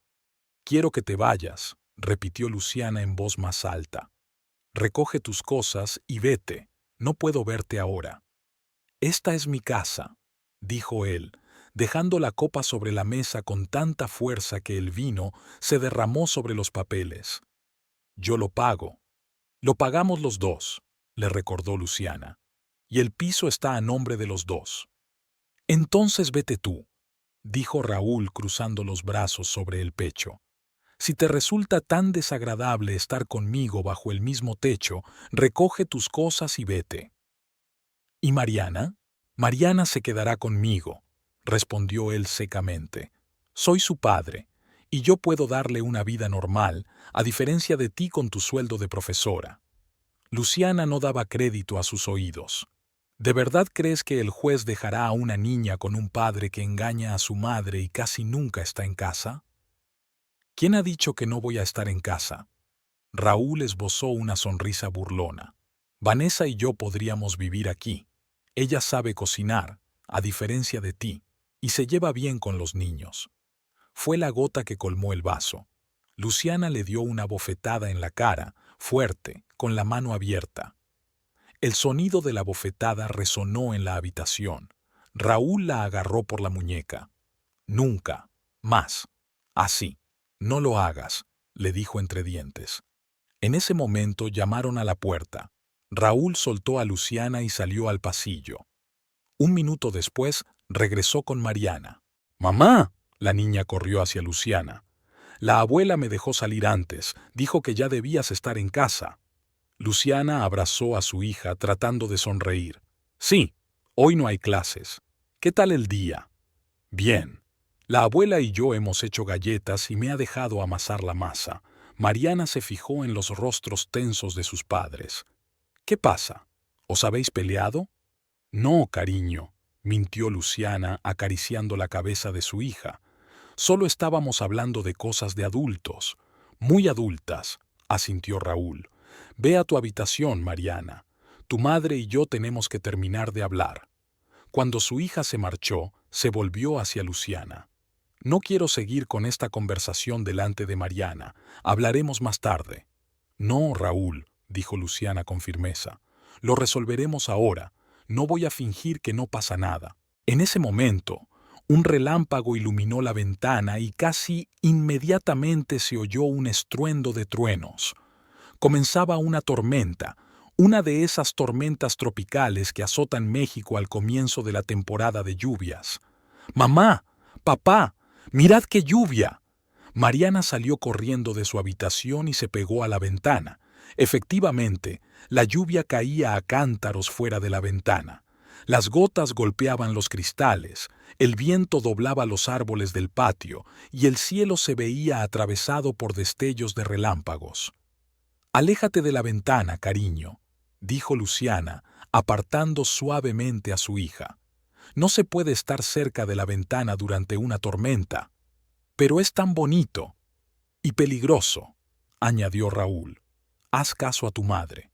Speaker 1: «Quiero que te vayas», repitió Luciana en voz más alta. «Recoge tus cosas y vete. No puedo verte ahora». «Esta es mi casa», dijo él, dejando la copa sobre la mesa con tanta fuerza que el vino se derramó sobre los papeles. «Yo lo pago». «Lo pagamos los dos», le recordó Luciana. «Y el piso está a nombre de los dos». «Entonces vete tú», dijo Raúl cruzando los brazos sobre el pecho. «Si te resulta tan desagradable estar conmigo bajo el mismo techo, recoge tus cosas y vete». «¿Y Mariana?» «Mariana se quedará conmigo», respondió él secamente. «Soy su padre, y yo puedo darle una vida normal, a diferencia de ti con tu sueldo de profesora». Luciana no daba crédito a sus oídos. ¿De verdad crees que el juez dejará a una niña con un padre que engaña a su madre y casi nunca está en casa? ¿Quién ha dicho que no voy a estar en casa? Raúl esbozó una sonrisa burlona. Vanessa y yo podríamos vivir aquí. Ella sabe cocinar, a diferencia de ti, y se lleva bien con los niños. Fue la gota que colmó el vaso. Luciana le dio una bofetada en la cara, fuerte, con la mano abierta. El sonido de la bofetada resonó en la habitación. Raúl la agarró por la muñeca. «Nunca más. Así. No lo hagas», le dijo entre dientes. En ese momento llamaron a la puerta. Raúl soltó a Luciana y salió al pasillo. Un minuto después regresó con Mariana. «¡Mamá!». La niña corrió hacia Luciana. «La abuela me dejó salir antes. Dijo que ya debías estar en casa». Luciana abrazó a su hija tratando de sonreír. «Sí, hoy no hay clases. ¿Qué tal el día?». «Bien. La abuela y yo hemos hecho galletas y me ha dejado amasar la masa». Mariana se fijó en los rostros tensos de sus padres. «¿Qué pasa? ¿Os habéis peleado?». «No, cariño», mintió Luciana acariciando la cabeza de su hija. «Solo estábamos hablando de cosas de adultos». «Muy adultas», asintió Raúl. «Ve a tu habitación, Mariana. Tu madre y yo tenemos que terminar de hablar». Cuando su hija se marchó, se volvió hacia Luciana. «No quiero seguir con esta conversación delante de Mariana. Hablaremos más tarde». «No, Raúl», dijo Luciana con firmeza. «Lo resolveremos ahora. No voy a fingir que no pasa nada». En ese momento, un relámpago iluminó la ventana y casi inmediatamente se oyó un estruendo de truenos. Comenzaba una tormenta, una de esas tormentas tropicales que azotan México al comienzo de la temporada de lluvias. «¡Mamá! ¡Papá! ¡Mirad qué lluvia!». Mariana salió corriendo de su habitación y se pegó a la ventana. Efectivamente, la lluvia caía a cántaros fuera de la ventana. Las gotas golpeaban los cristales, el viento doblaba los árboles del patio y el cielo se veía atravesado por destellos de relámpagos. «Aléjate de la ventana, cariño», dijo Luciana, apartando suavemente a su hija. «No se puede estar cerca de la ventana durante una tormenta». «Pero es tan bonito». «Y peligroso», añadió Raúl. «Haz caso a tu madre».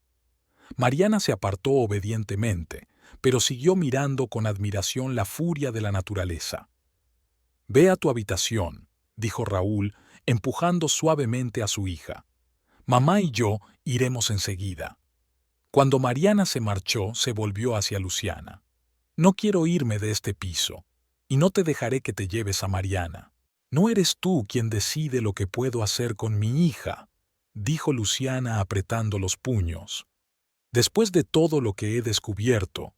Speaker 1: Mariana se apartó obedientemente, pero siguió mirando con admiración la furia de la naturaleza. «Ve a tu habitación», dijo Raúl, empujando suavemente a su hija. «Mamá y yo iremos enseguida». Cuando Mariana se marchó, se volvió hacia Luciana. «No quiero irme de este piso, y no te dejaré que te lleves a Mariana. No eres tú quien decide lo que puedo hacer con mi hija», dijo Luciana apretando los puños. Después de todo lo que he descubierto,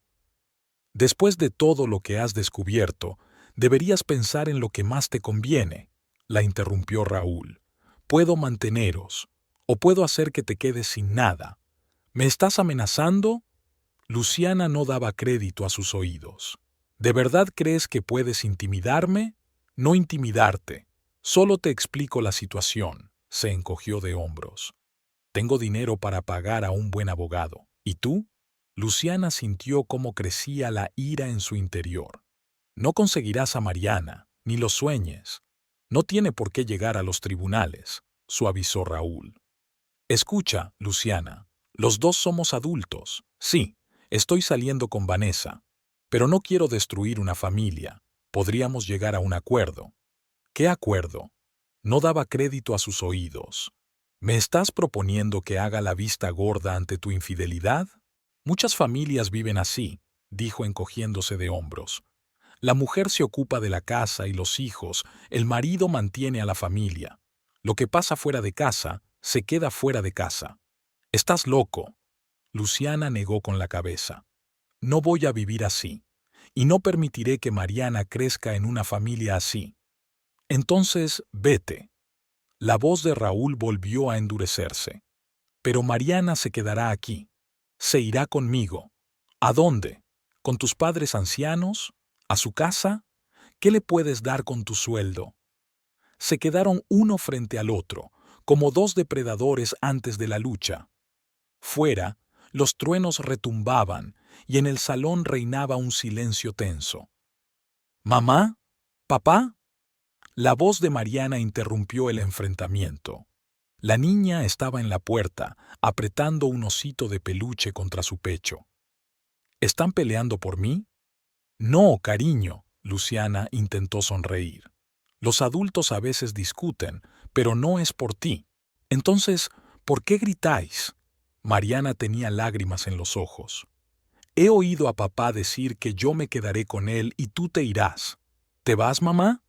Speaker 1: después de todo lo que has descubierto, deberías pensar en lo que más te conviene, la interrumpió Raúl. Puedo manteneros, o puedo hacer que te quedes sin nada. ¿Me estás amenazando? Luciana no daba crédito a sus oídos. ¿De verdad crees que puedes intimidarme? No intimidarte. Solo te explico la situación. Se encogió de hombros. Tengo dinero para pagar a un buen abogado. ¿Y tú? Luciana sintió cómo crecía la ira en su interior. No conseguirás a Mariana, ni lo sueñes. No tiene por qué llegar a los tribunales, suavizó Raúl. Escucha, Luciana, los dos somos adultos. Sí, estoy saliendo con Vanessa, pero no quiero destruir una familia. Podríamos llegar a un acuerdo. ¿Qué acuerdo? No daba crédito a sus oídos. ¿Me estás proponiendo que haga la vista gorda ante tu infidelidad? Muchas familias viven así, dijo encogiéndose de hombros. La mujer se ocupa de la casa y los hijos, el marido mantiene a la familia. Lo que pasa fuera de casa, se queda fuera de casa. Estás loco. Luciana negó con la cabeza. No voy a vivir así, y no permitiré que Mariana crezca en una familia así. Entonces, vete. La voz de Raúl volvió a endurecerse. Pero Mariana se quedará aquí. Se irá conmigo. ¿A dónde? ¿Con tus padres ancianos? ¿A su casa? ¿Qué le puedes dar con tu sueldo? Se quedaron uno frente al otro, como dos depredadores antes de la lucha. Fuera, los truenos retumbaban y en el salón reinaba un silencio tenso. ¿Mamá? ¿Papá? La voz de Mariana interrumpió el enfrentamiento. La niña estaba en la puerta, apretando un osito de peluche contra su pecho. ¿Están peleando por mí? No, cariño, Luciana intentó sonreír. Los adultos a veces discuten, pero no es por ti. Entonces, ¿por qué gritáis? Mariana tenía lágrimas en los ojos. He oído a papá decir que yo me quedaré con él y tú te irás. ¿Te vas, mamá?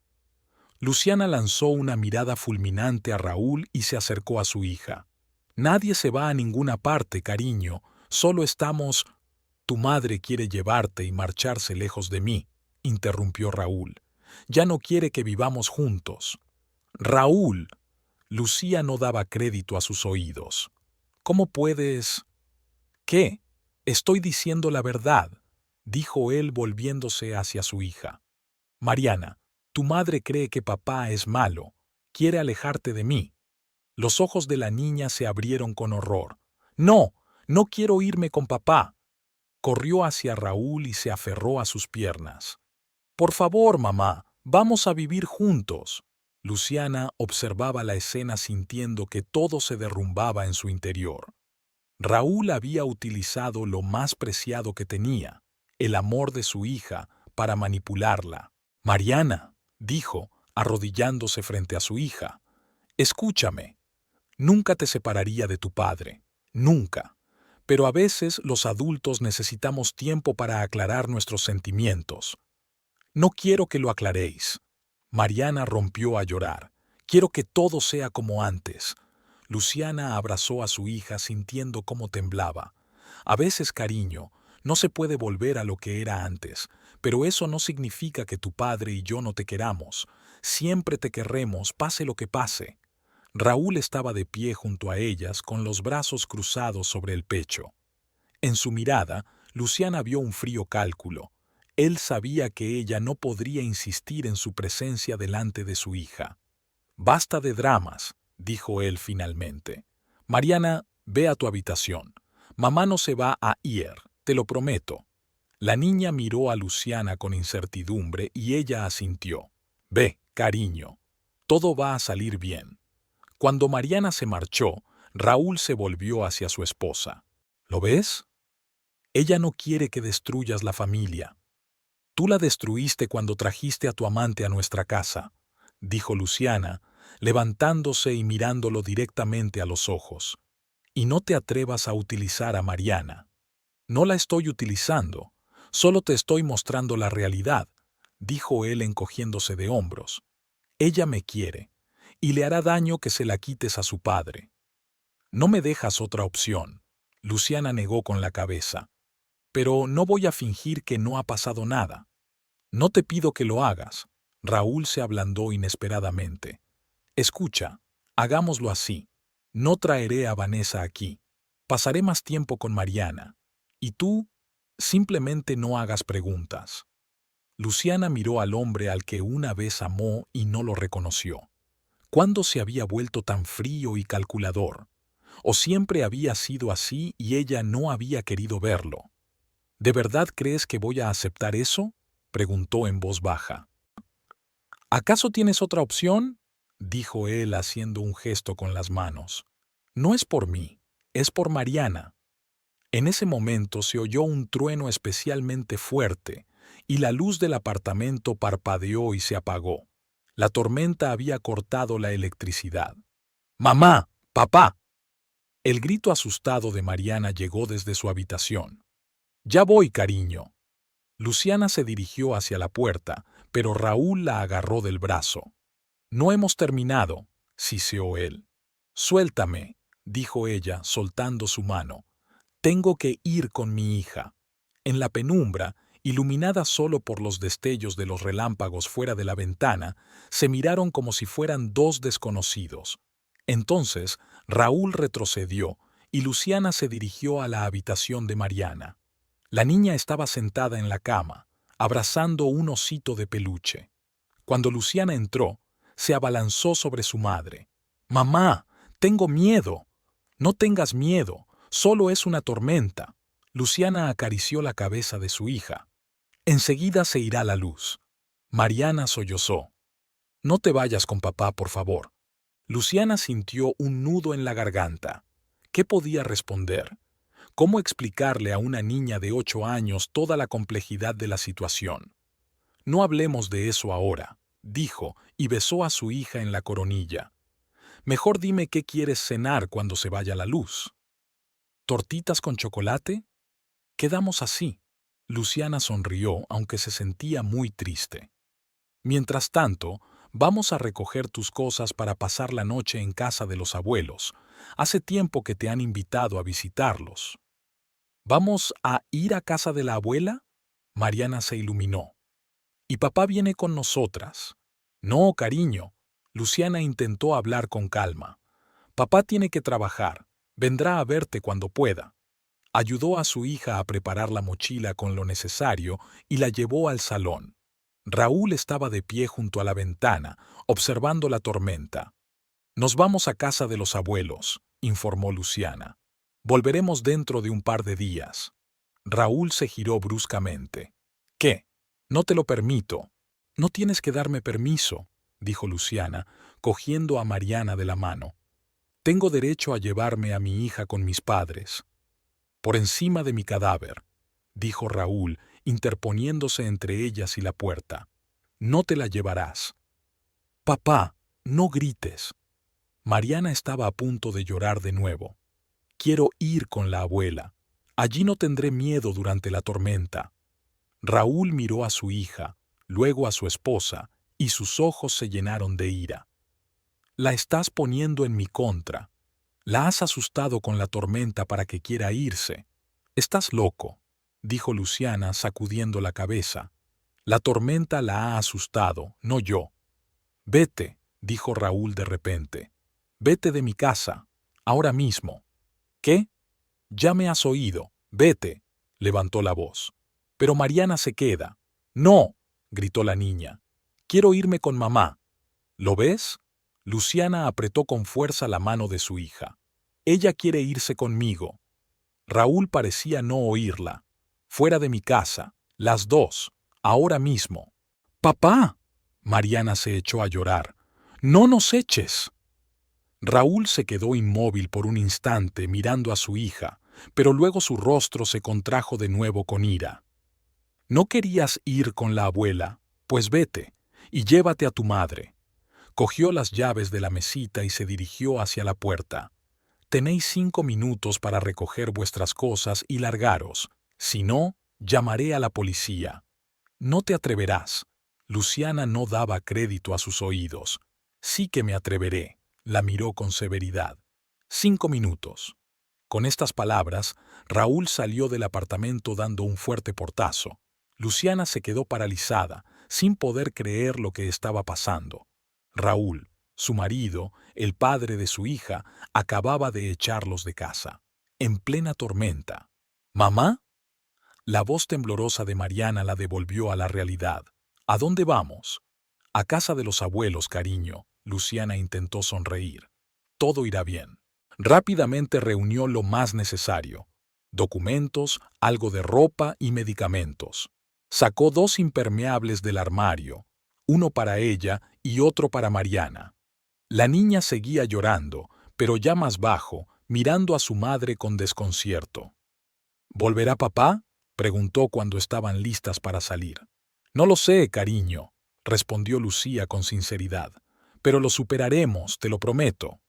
Speaker 1: Luciana lanzó una mirada fulminante a Raúl y se acercó a su hija. Nadie se va a ninguna parte, cariño. Solo estamos... Tu madre quiere llevarte y marcharse lejos de mí, interrumpió Raúl. Ya no quiere que vivamos juntos. Raúl. Lucía no daba crédito a sus oídos. ¿Cómo puedes...? ¿Qué? Estoy diciendo la verdad, dijo él volviéndose hacia su hija. Mariana, tu madre cree que papá es malo, quiere alejarte de mí. Los ojos de la niña se abrieron con horror. No, no quiero irme con papá. Corrió hacia Raúl y se aferró a sus piernas. Por favor, mamá, vamos a vivir juntos. Luciana observaba la escena sintiendo que todo se derrumbaba en su interior. Raúl había utilizado lo más preciado que tenía, el amor de su hija, para manipularla. Mariana, dijo, arrodillándose frente a su hija, escúchame. Nunca te separaría de tu padre, nunca. Pero a veces los adultos necesitamos tiempo para aclarar nuestros sentimientos. No quiero que lo aclaréis. Mariana rompió a llorar. Quiero que todo sea como antes. Luciana abrazó a su hija sintiendo cómo temblaba. A veces, cariño, no se puede volver a lo que era antes, pero eso no significa que tu padre y yo no te queramos. Siempre te querremos, pase lo que pase. Raúl estaba de pie junto a ellas con los brazos cruzados sobre el pecho. En su mirada, Luciana vio un frío cálculo. Él sabía que ella no podría insistir en su presencia delante de su hija. Basta de dramas, dijo él finalmente. Mariana, ve a tu habitación. Mamá no se va a ir, te lo prometo. La niña miró a Luciana con incertidumbre y ella asintió. Ve, cariño, todo va a salir bien. Cuando Mariana se marchó, Raúl se volvió hacia su esposa. ¿Lo ves? Ella no quiere que destruyas la familia. Tú la destruiste cuando trajiste a tu amante a nuestra casa, dijo Luciana, levantándose y mirándolo directamente a los ojos. Y no te atrevas a utilizar a Mariana. No la estoy utilizando, solo te estoy mostrando la realidad, dijo él encogiéndose de hombros. Ella me quiere, y le hará daño que se la quites a su padre. No me dejas otra opción. Luciana negó con la cabeza. Pero no voy a fingir que no ha pasado nada. No te pido que lo hagas. Raúl se ablandó inesperadamente. Escucha, hagámoslo así. No traeré a Vanessa aquí. Pasaré más tiempo con Mariana. Y tú, simplemente no hagas preguntas. Luciana miró al hombre al que una vez amó y no lo reconoció. ¿Cuándo se había vuelto tan frío y calculador? ¿O siempre había sido así y ella no había querido verlo? ¿De verdad crees que voy a aceptar eso?, preguntó en voz baja. ¿Acaso tienes otra opción?, dijo él haciendo un gesto con las manos. No es por mí, es por Mariana. En ese momento se oyó un trueno especialmente fuerte y la luz del apartamento parpadeó y se apagó. La tormenta había cortado la electricidad. ¡Mamá! ¡Papá! El grito asustado de Mariana llegó desde su habitación. «Ya voy, cariño». Luciana se dirigió hacia la puerta, pero Raúl la agarró del brazo. «No hemos terminado», siseó él. «Suéltame», dijo ella, soltando su mano. «Tengo que ir con mi hija». En la penumbra, iluminada solo por los destellos de los relámpagos fuera de la ventana, se miraron como si fueran dos desconocidos. Entonces, Raúl retrocedió y Luciana se dirigió a la habitación de Mariana. La niña estaba sentada en la cama, abrazando un osito de peluche. Cuando Luciana entró, se abalanzó sobre su madre. «Mamá, tengo miedo». «No tengas miedo, solo es una tormenta». Luciana acarició la cabeza de su hija. «Enseguida se irá la luz». Mariana sollozó. «No te vayas con papá, por favor». Luciana sintió un nudo en la garganta. ¿Qué podía responder? ¿Cómo explicarle a una niña de 8 años toda la complejidad de la situación? «No hablemos de eso ahora», dijo, y besó a su hija en la coronilla. «Mejor dime qué quieres cenar cuando se vaya la luz». «¿Tortitas con chocolate?» «Quedamos así». Luciana sonrió, aunque se sentía muy triste. «Mientras tanto, vamos a recoger tus cosas para pasar la noche en casa de los abuelos. Hace tiempo que te han invitado a visitarlos». «¿Vamos a ir a casa de la abuela?» Mariana se iluminó. «¿Y papá viene con nosotras?» «No, cariño». Luciana intentó hablar con calma. «Papá tiene que trabajar. Vendrá a verte cuando pueda». Ayudó a su hija a preparar la mochila con lo necesario y la llevó al salón. Raúl estaba de pie junto a la ventana, observando la tormenta. «Nos vamos a casa de los abuelos», informó Luciana. «Volveremos dentro de un par de días». Raúl se giró bruscamente. «¿Qué? No te lo permito». «No tienes que darme permiso», dijo Luciana, cogiendo a Mariana de la mano. «Tengo derecho a llevarme a mi hija con mis padres». «Por encima de mi cadáver», dijo Raúl, interponiéndose entre ellas y la puerta. «No te la llevarás». «Papá, no grites». Mariana estaba a punto de llorar de nuevo. «Quiero ir con la abuela. Allí no tendré miedo durante la tormenta». Raúl miró a su hija, luego a su esposa, y sus ojos se llenaron de ira. «La estás poniendo en mi contra. La has asustado con la tormenta para que quiera irse. Estás loco», dijo Luciana sacudiendo la cabeza. «La tormenta la ha asustado, no yo». «Vete», dijo Raúl de repente. «Vete de mi casa, ahora mismo». «¿Qué? Ya me has oído. Vete», levantó la voz. «Pero Mariana se queda». «No», gritó la niña. «Quiero irme con mamá». «¿Lo ves?». Luciana apretó con fuerza la mano de su hija. «Ella quiere irse conmigo». Raúl parecía no oírla. «Fuera de mi casa, las dos, ahora mismo». «¡Papá!». Mariana se echó a llorar. «¡No nos eches!». Raúl se quedó inmóvil por un instante mirando a su hija, pero luego su rostro se contrajo de nuevo con ira. «¿No querías ir con la abuela? Pues vete, y llévate a tu madre». Cogió las llaves de la mesita y se dirigió hacia la puerta. «Tenéis 5 minutos para recoger vuestras cosas y largaros. Si no, llamaré a la policía». «No te atreverás». Luciana no daba crédito a sus oídos. «Sí que me atreveré», la miró con severidad. 5 minutos. Con estas palabras, Raúl salió del apartamento dando un fuerte portazo. Luciana se quedó paralizada, sin poder creer lo que estaba pasando. Raúl, su marido, el padre de su hija, acababa de echarlos de casa, en plena tormenta. ¿Mamá? La voz temblorosa de Mariana la devolvió a la realidad. ¿A dónde vamos? A casa de los abuelos, cariño. Luciana intentó sonreír. Todo irá bien. Rápidamente reunió lo más necesario: documentos, algo de ropa y medicamentos. Sacó 2 impermeables del armario, uno para ella y otro para Mariana. La niña seguía llorando, pero ya más bajo, mirando a su madre con desconcierto. ¿Volverá papá?, preguntó cuando estaban listas para salir. No lo sé, cariño, respondió Lucía con sinceridad, pero lo superaremos, te lo prometo.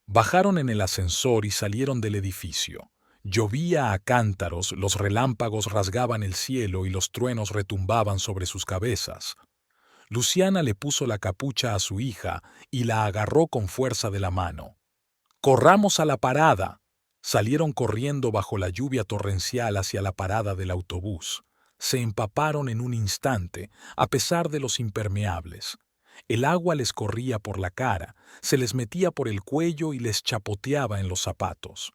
Speaker 1: Bajaron en el ascensor y salieron del edificio. Llovía a cántaros, los relámpagos rasgaban el cielo y los truenos retumbaban sobre sus cabezas. Luciana le puso la capucha a su hija y la agarró con fuerza de la mano. ¡Corramos a la parada! Salieron corriendo bajo la lluvia torrencial hacia la parada del autobús. Se empaparon en un instante, a pesar de los impermeables. El agua les corría por la cara, se les metía por el cuello y les chapoteaba en los zapatos.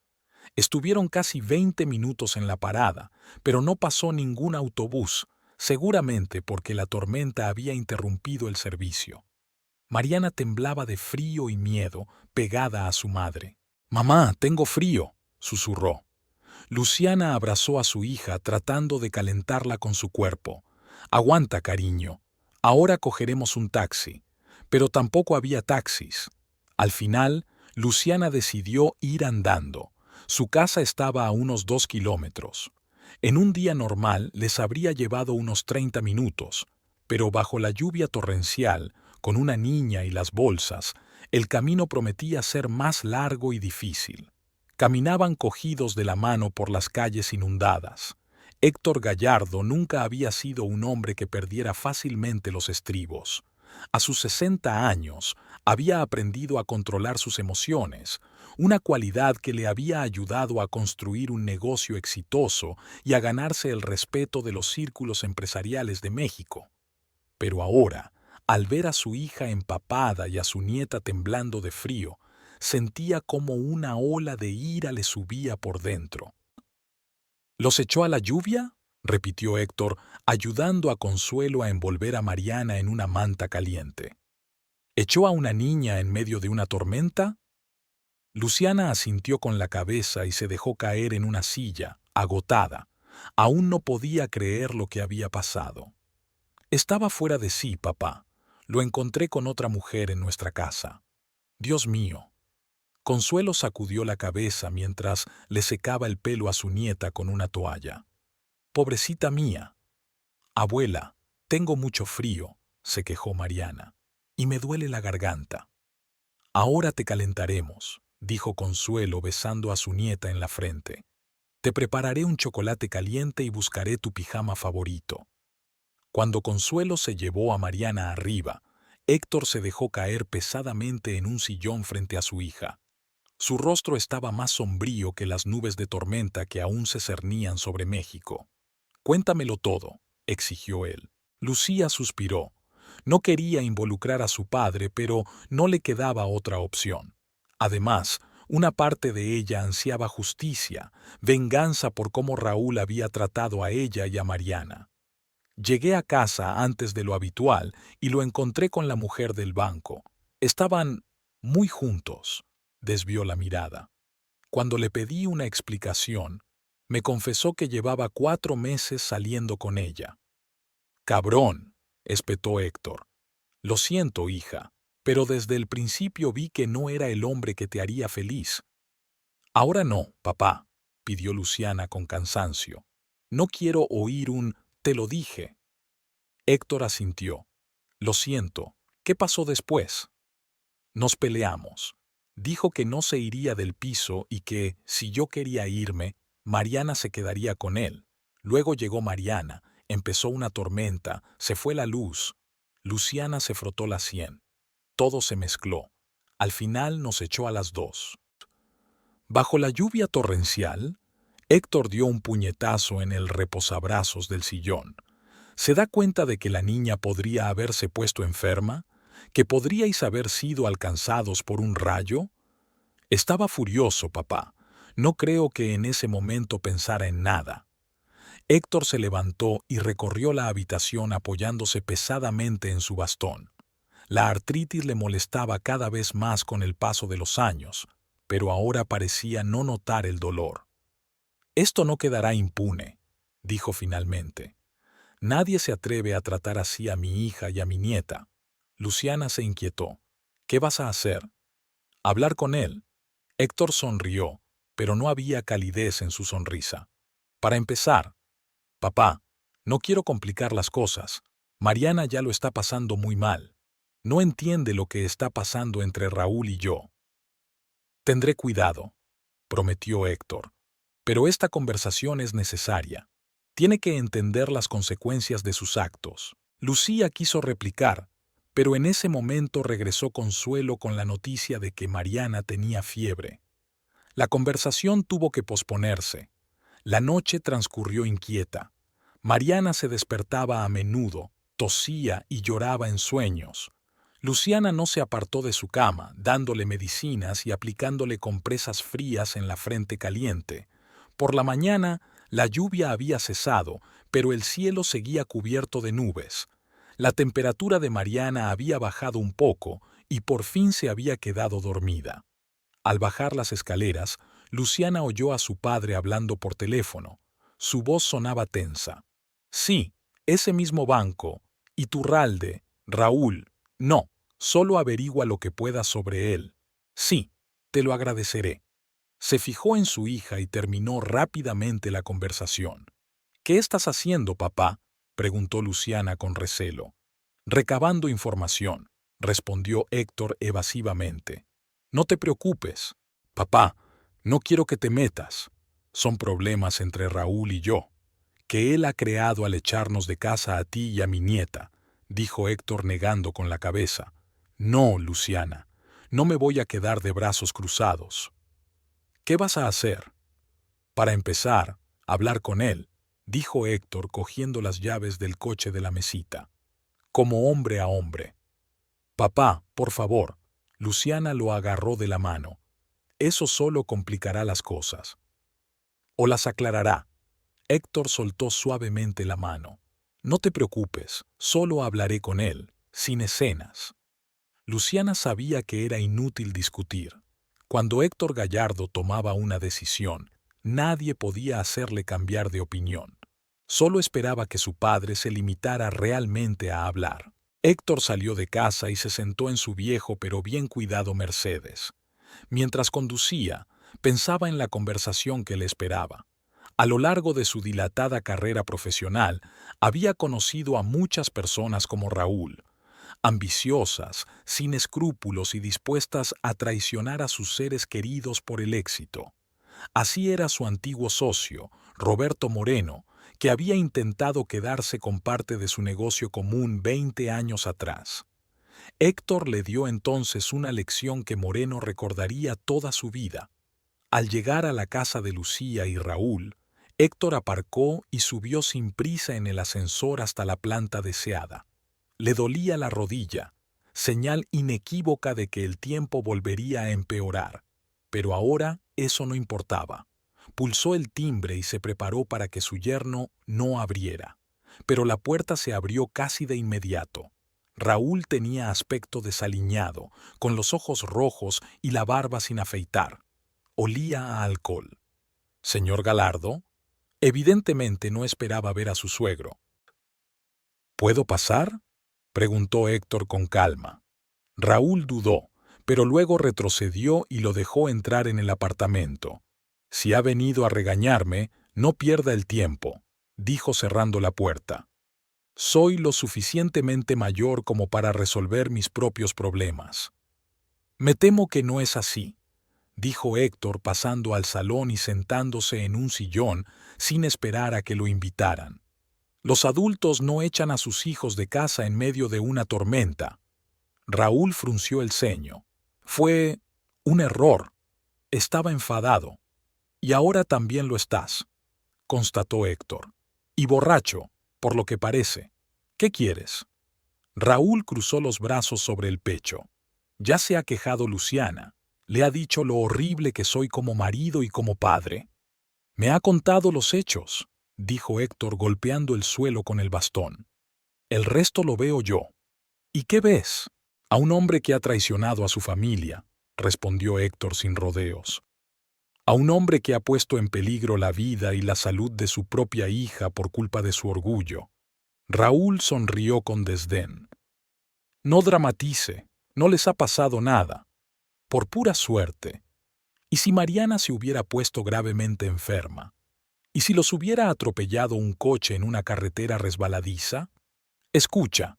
Speaker 1: Estuvieron casi 20 minutos en la parada, pero no pasó ningún autobús, seguramente porque la tormenta había interrumpido el servicio. Mariana temblaba de frío y miedo, pegada a su madre. «Mamá, tengo frío», susurró. Luciana abrazó a su hija tratando de calentarla con su cuerpo. «Aguanta, cariño. Ahora cogeremos un taxi». Pero tampoco había taxis. Al final, Luciana decidió ir andando. Su casa estaba a unos 2 kilómetros. En un día normal les habría llevado unos 30 minutos, pero bajo la lluvia torrencial, con una niña y las bolsas, el camino prometía ser más largo y difícil. Caminaban cogidos de la mano por las calles inundadas. Héctor Gallardo nunca había sido un hombre que perdiera fácilmente los estribos. A sus 60 años, había aprendido a controlar sus emociones, una cualidad que le había ayudado a construir un negocio exitoso y a ganarse el respeto de los círculos empresariales de México. Pero ahora, al ver a su hija empapada y a su nieta temblando de frío, sentía como una ola de ira le subía por dentro. ¿Los echó a la lluvia?, repitió Héctor, ayudando a Consuelo a envolver a Mariana en una manta caliente. ¿Echó a una niña en medio de una tormenta? Luciana asintió con la cabeza y se dejó caer en una silla, agotada. Aún no podía creer lo que había pasado. Estaba fuera de sí, papá. Lo encontré con otra mujer en nuestra casa. Dios mío. Consuelo sacudió la cabeza mientras le secaba el pelo a su nieta con una toalla. Pobrecita mía. Abuela, tengo mucho frío, se quejó Mariana, y me duele la garganta. Ahora te calentaremos, dijo Consuelo besando a su nieta en la frente. Te prepararé un chocolate caliente y buscaré tu pijama favorito. Cuando Consuelo se llevó a Mariana arriba, Héctor se dejó caer pesadamente en un sillón frente a su hija. Su rostro estaba más sombrío que las nubes de tormenta que aún se cernían sobre México. «Cuéntamelo todo», exigió él. Lucía suspiró. No quería involucrar a su padre, pero no le quedaba otra opción. Además, una parte de ella ansiaba justicia, venganza por cómo Raúl había tratado a ella y a Mariana. Llegué a casa antes de lo habitual y lo encontré con la mujer del banco. Estaban muy juntos. Desvió la mirada. Cuando le pedí una explicación, me confesó que llevaba 4 meses saliendo con ella. «Cabrón», espetó Héctor. «Lo siento, hija, pero desde el principio vi que no era el hombre que te haría feliz». «Ahora no, papá», pidió Luciana con cansancio. «No quiero oír un «te lo dije». Héctor asintió. «Lo siento. ¿Qué pasó después?» «Nos peleamos. Dijo que no se iría del piso y que, si yo quería irme, Mariana se quedaría con él. Luego llegó Mariana, empezó una tormenta, se fue la luz». Luciana se frotó la sien. Todo se mezcló. Al final nos echó a las 2. Bajo la lluvia torrencial, Héctor dio un puñetazo en el reposabrazos del sillón. ¿Se da cuenta de que la niña podría haberse puesto enferma? ¿Que podríais haber sido alcanzados por un rayo? Estaba furioso, papá. No creo que en ese momento pensara en nada. Héctor se levantó y recorrió la habitación apoyándose pesadamente en su bastón. La artritis le molestaba cada vez más con el paso de los años, pero ahora parecía no notar el dolor. «Esto no quedará impune», dijo finalmente. «Nadie se atreve a tratar así a mi hija y a mi nieta». Luciana se inquietó. «¿Qué vas a hacer?» «Hablar con él». Héctor sonrió, pero no había calidez en su sonrisa. «Para empezar, papá, no quiero complicar las cosas. Mariana ya lo está pasando muy mal. No entiende lo que está pasando entre Raúl y yo». «Tendré cuidado», prometió Héctor. «Pero esta conversación es necesaria. Tiene que entender las consecuencias de sus actos». Lucía quiso replicar, pero en ese momento regresó Consuelo con la noticia de que Mariana tenía fiebre. La conversación tuvo que posponerse. La noche transcurrió inquieta. Mariana se despertaba a menudo, tosía y lloraba en sueños. Luciana no se apartó de su cama, dándole medicinas y aplicándole compresas frías en la frente caliente. Por la mañana, la lluvia había cesado, pero el cielo seguía cubierto de nubes. La temperatura de Mariana había bajado un poco y por fin se había quedado dormida. Al bajar las escaleras, Luciana oyó a su padre hablando por teléfono. Su voz sonaba tensa. «Sí, ese mismo banco. Iturralde. Raúl. No, solo averigua lo que puedas sobre él. Sí, te lo agradeceré». Se fijó en su hija y terminó rápidamente la conversación. «¿Qué estás haciendo, papá?», preguntó Luciana con recelo. «Recabando información», respondió Héctor evasivamente. «No te preocupes. Papá, no quiero que te metas. Son problemas entre Raúl y yo, que él ha creado al echarnos de casa a ti y a mi nieta», dijo Héctor negando con la cabeza. «No, Luciana, no me voy a quedar de brazos cruzados». «¿Qué vas a hacer?» «Para empezar, hablar con él», dijo Héctor cogiendo las llaves del coche de la mesita. «Como hombre a hombre». «Papá, por favor». Luciana lo agarró de la mano. «Eso solo complicará las cosas». «O las aclarará». Héctor soltó suavemente la mano. «No te preocupes, solo hablaré con él, sin escenas». Luciana sabía que era inútil discutir. Cuando Héctor Gallardo tomaba una decisión, nadie podía hacerle cambiar de opinión. Solo esperaba que su padre se limitara realmente a hablar. Héctor salió de casa y se sentó en su viejo pero bien cuidado Mercedes. Mientras conducía, pensaba en la conversación que le esperaba. A lo largo de su dilatada carrera profesional, había conocido a muchas personas como Raúl, ambiciosas, sin escrúpulos y dispuestas a traicionar a sus seres queridos por el éxito. Así era su antiguo socio, Roberto Moreno, que había intentado quedarse con parte de su negocio común 20 años atrás. Héctor le dio entonces una lección que Moreno recordaría toda su vida. Al llegar a la casa de Lucía y Raúl, Héctor aparcó y subió sin prisa en el ascensor hasta la planta deseada. Le dolía la rodilla, señal inequívoca de que el tiempo volvería a empeorar. Pero ahora eso no importaba. Pulsó el timbre y se preparó para que su yerno no abriera. Pero la puerta se abrió casi de inmediato. Raúl tenía aspecto desaliñado, con los ojos rojos y la barba sin afeitar. Olía a alcohol. «¿Señor Gallardo?» Evidentemente no esperaba ver a su suegro. «¿Puedo pasar?», preguntó Héctor con calma. Raúl dudó, pero luego retrocedió y lo dejó entrar en el apartamento. «Si ha venido a regañarme, no pierda el tiempo», dijo cerrando la puerta. «Soy lo suficientemente mayor como para resolver mis propios problemas». «Me temo que no es así», dijo Héctor pasando al salón y sentándose en un sillón sin esperar a que lo invitaran. «Los adultos no echan a sus hijos de casa en medio de una tormenta». Raúl frunció el ceño. «Fue un error». Estaba enfadado. Y ahora también lo estás, constató Héctor. Y borracho, por lo que parece. ¿Qué quieres? Raúl cruzó los brazos sobre el pecho. Ya se ha quejado Luciana. Le ha dicho lo horrible que soy como marido y como padre. Me ha contado los hechos, dijo Héctor golpeando el suelo con el bastón. El resto lo veo yo. ¿Y qué ves? A un hombre que ha traicionado a su familia, respondió Héctor sin rodeos. A un hombre que ha puesto en peligro la vida y la salud de su propia hija por culpa de su orgullo. Raúl sonrió con desdén. No dramatice, no les ha pasado nada. Por pura suerte. ¿Y si Mariana se hubiera puesto gravemente enferma? ¿Y si los hubiera atropellado un coche en una carretera resbaladiza? Escucha,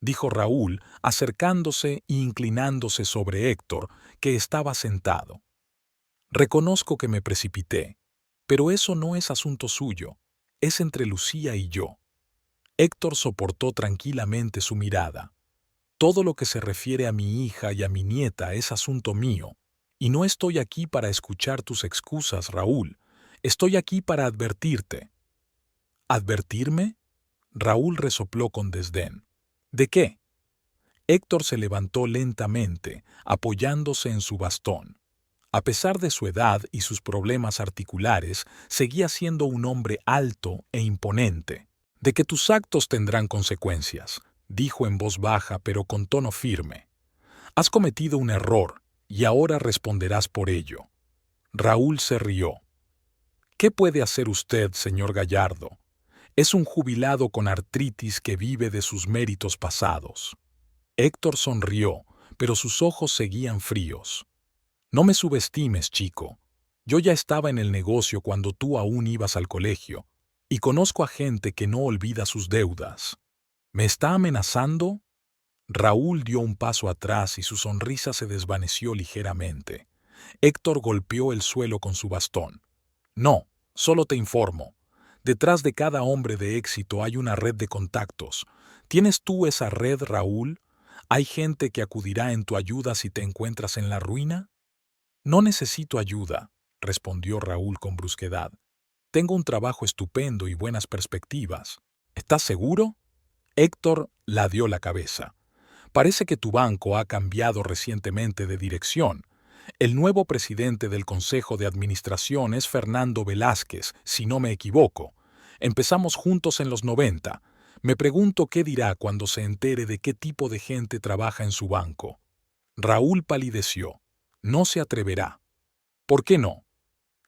Speaker 1: dijo Raúl, acercándose e inclinándose sobre Héctor, que estaba sentado. Reconozco que me precipité, pero eso no es asunto suyo, es entre Lucía y yo. Héctor soportó tranquilamente su mirada. Todo lo que se refiere a mi hija y a mi nieta es asunto mío, y no estoy aquí para escuchar tus excusas, Raúl. Estoy aquí para advertirte. ¿Advertirme? Raúl resopló con desdén. ¿De qué? Héctor se levantó lentamente, apoyándose en su bastón. A pesar de su edad y sus problemas articulares, seguía siendo un hombre alto e imponente. De que tus actos tendrán consecuencias, dijo en voz baja pero con tono firme. Has cometido un error y ahora responderás por ello. Raúl se rió. ¿Qué puede hacer usted, señor Gallardo? Es un jubilado con artritis que vive de sus méritos pasados. Héctor sonrió, pero sus ojos seguían fríos. No me subestimes, chico. Yo ya estaba en el negocio cuando tú aún ibas al colegio, y conozco a gente que no olvida sus deudas. ¿Me está amenazando? Raúl dio un paso atrás y su sonrisa se desvaneció ligeramente. Héctor golpeó el suelo con su bastón. No, solo te informo. Detrás de cada hombre de éxito hay una red de contactos. ¿Tienes tú esa red, Raúl? ¿Hay gente que acudirá en tu ayuda si te encuentras en la ruina? No necesito ayuda, respondió Raúl con brusquedad. Tengo un trabajo estupendo y buenas perspectivas. ¿Estás seguro? Héctor ladeó la cabeza. Parece que tu banco ha cambiado recientemente de dirección. El nuevo presidente del Consejo de Administración es Fernando Velázquez, si no me equivoco. Empezamos juntos en los 90. Me pregunto qué dirá cuando se entere de qué tipo de gente trabaja en su banco. Raúl palideció. No se atreverá. ¿Por qué no?